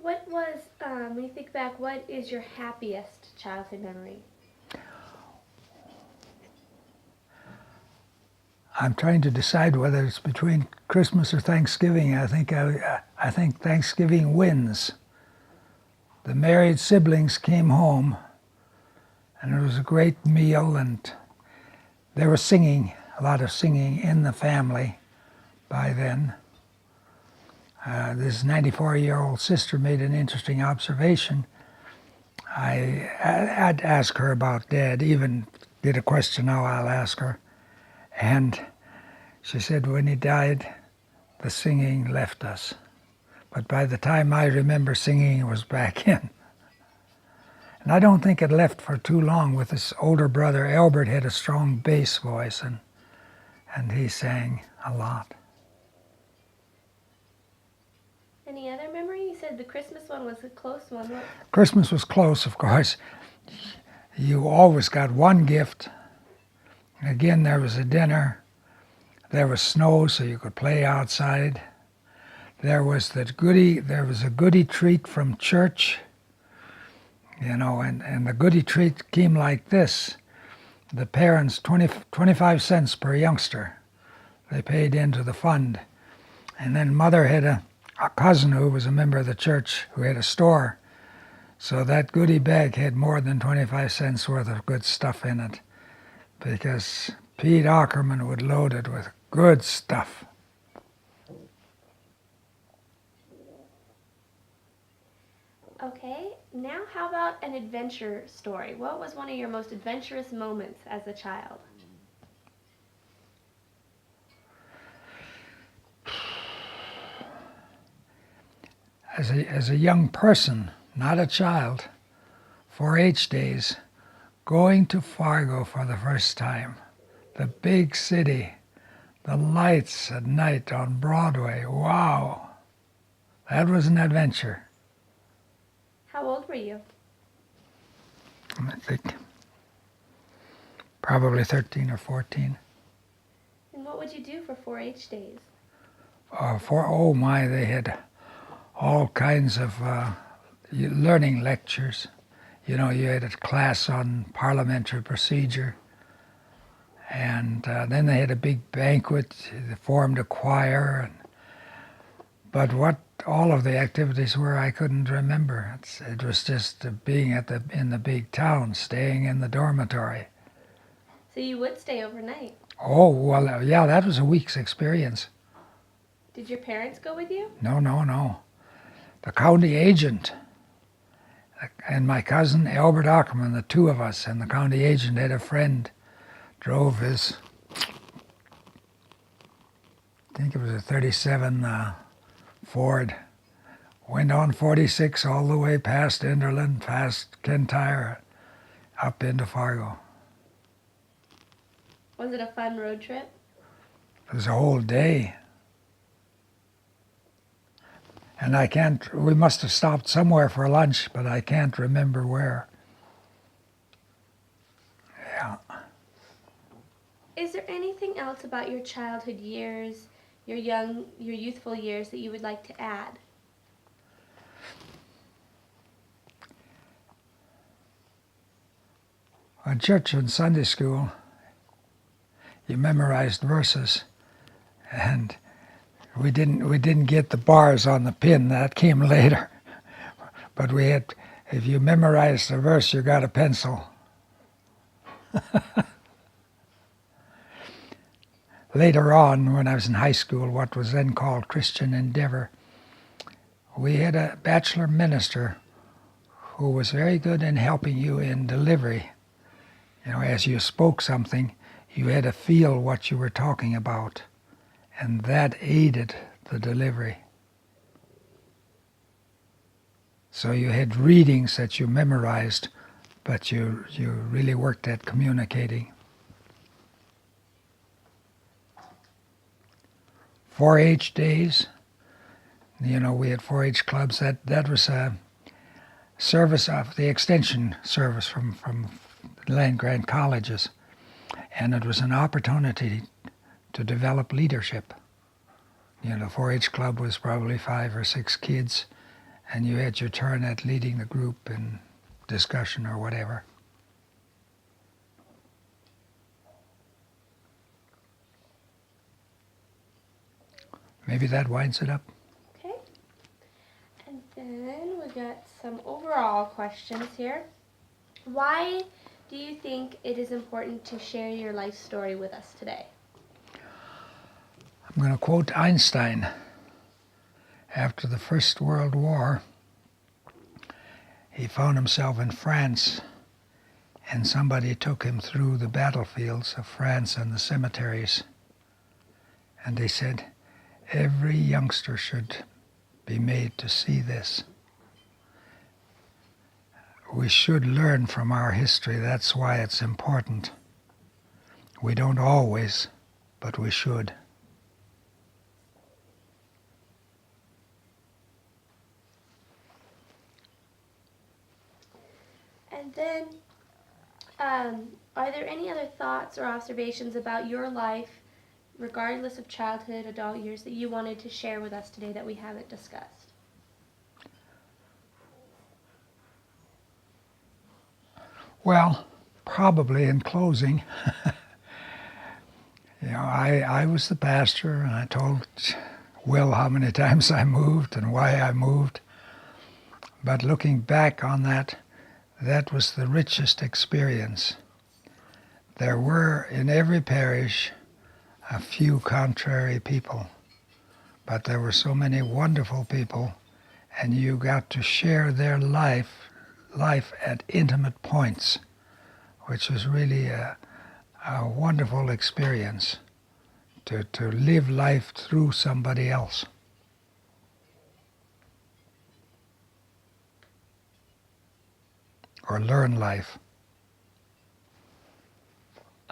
What was, when you think back, what is your happiest childhood memory? I'm trying to decide whether it's between Christmas or Thanksgiving. I think Thanksgiving wins. The married siblings came home, and it was a great meal, and there was singing, a lot of singing in the family by then. This 94-year-old sister made an interesting observation. I'd ask her about Dad, even did a question now I'll ask her. And she said when he died, the singing left us. But by the time I remember singing, it was back in. And I don't think it left for too long. With his older brother, Albert had a strong bass voice, and he sang a lot. Any other memory? You said the Christmas one was a close one. What? Christmas was close, of course. You always got one gift. Again, there was a dinner. There was snow, so you could play outside. There was a goodie treat from church, and the goodie treat came like this. The parents, 25 cents per youngster, they paid into the fund. And then Mother had a cousin who was a member of the church who had a store. So that goodie bag had more than 25 cents worth of good stuff in it, because Pete Ackerman would load it with good stuff. Okay, now how about an adventure story? What was one of your most adventurous moments as a child? As a young person, not a child, 4-H days, going to Fargo for the first time, the big city, the lights at night on Broadway, wow, that was an adventure. How old were you? I think probably 13 or 14. And what would you do for 4-H days? They had all kinds of learning lectures. You had a class on parliamentary procedure, and then they had a big banquet. They formed a choir, but what all of the activities were, I couldn't remember. It was just being in the big town, staying in the dormitory. So you would stay overnight. Oh, well, yeah, that was a week's experience. Did your parents go with you? No. The county agent and my cousin Albert Ackerman, the two of us, and the county agent had a friend, drove his, I think it was a 37 Ford Went on 46 all the way past Enderlin, past Kintyre, up into Fargo. Was it a fun road trip? It was a whole day. And we must have stopped somewhere for lunch, but I can't remember where. Yeah. Is there anything else about your childhood years, your youthful years that you would like to add? In church and Sunday school, you memorized verses, and we didn't get the bars on the pin. That came later. But if you memorized a verse, you got a pencil. Later on, when I was in high school, what was then called Christian Endeavor, we had a bachelor minister who was very good in helping you in delivery. As you spoke something, you had to feel what you were talking about, and that aided the delivery. So you had readings that you memorized, but you really worked at communicating. 4-H days, we had 4-H clubs. That was a service of the extension service from land-grant colleges, and it was an opportunity to develop leadership. The 4-H club was probably 5 or 6 kids, and you had your turn at leading the group in discussion or whatever. Maybe that winds it up. Okay. And then we got some overall questions here. Why do you think it is important to share your life story with us today? I'm going to quote Einstein. After the First World War, he found himself in France, and somebody took him through the battlefields of France and the cemeteries. And they said, every youngster should be made to see this. We should learn from our history. That's why it's important. We don't always, but we should. And then, are there any other thoughts or observations about your life, regardless of childhood, adult years, that you wanted to share with us today that we haven't discussed? Well, probably in closing, I was the pastor, and I told Will how many times I moved and why I moved. But looking back on that was the richest experience. There were in every parish a few contrary people, but there were so many wonderful people, and you got to share their life at intimate points, which was really a wonderful experience to live life through somebody else. Or learn life.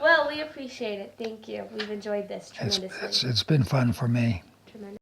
Well, we appreciate it. Thank you. We've enjoyed this tremendously. It's been fun for me. Tremendous.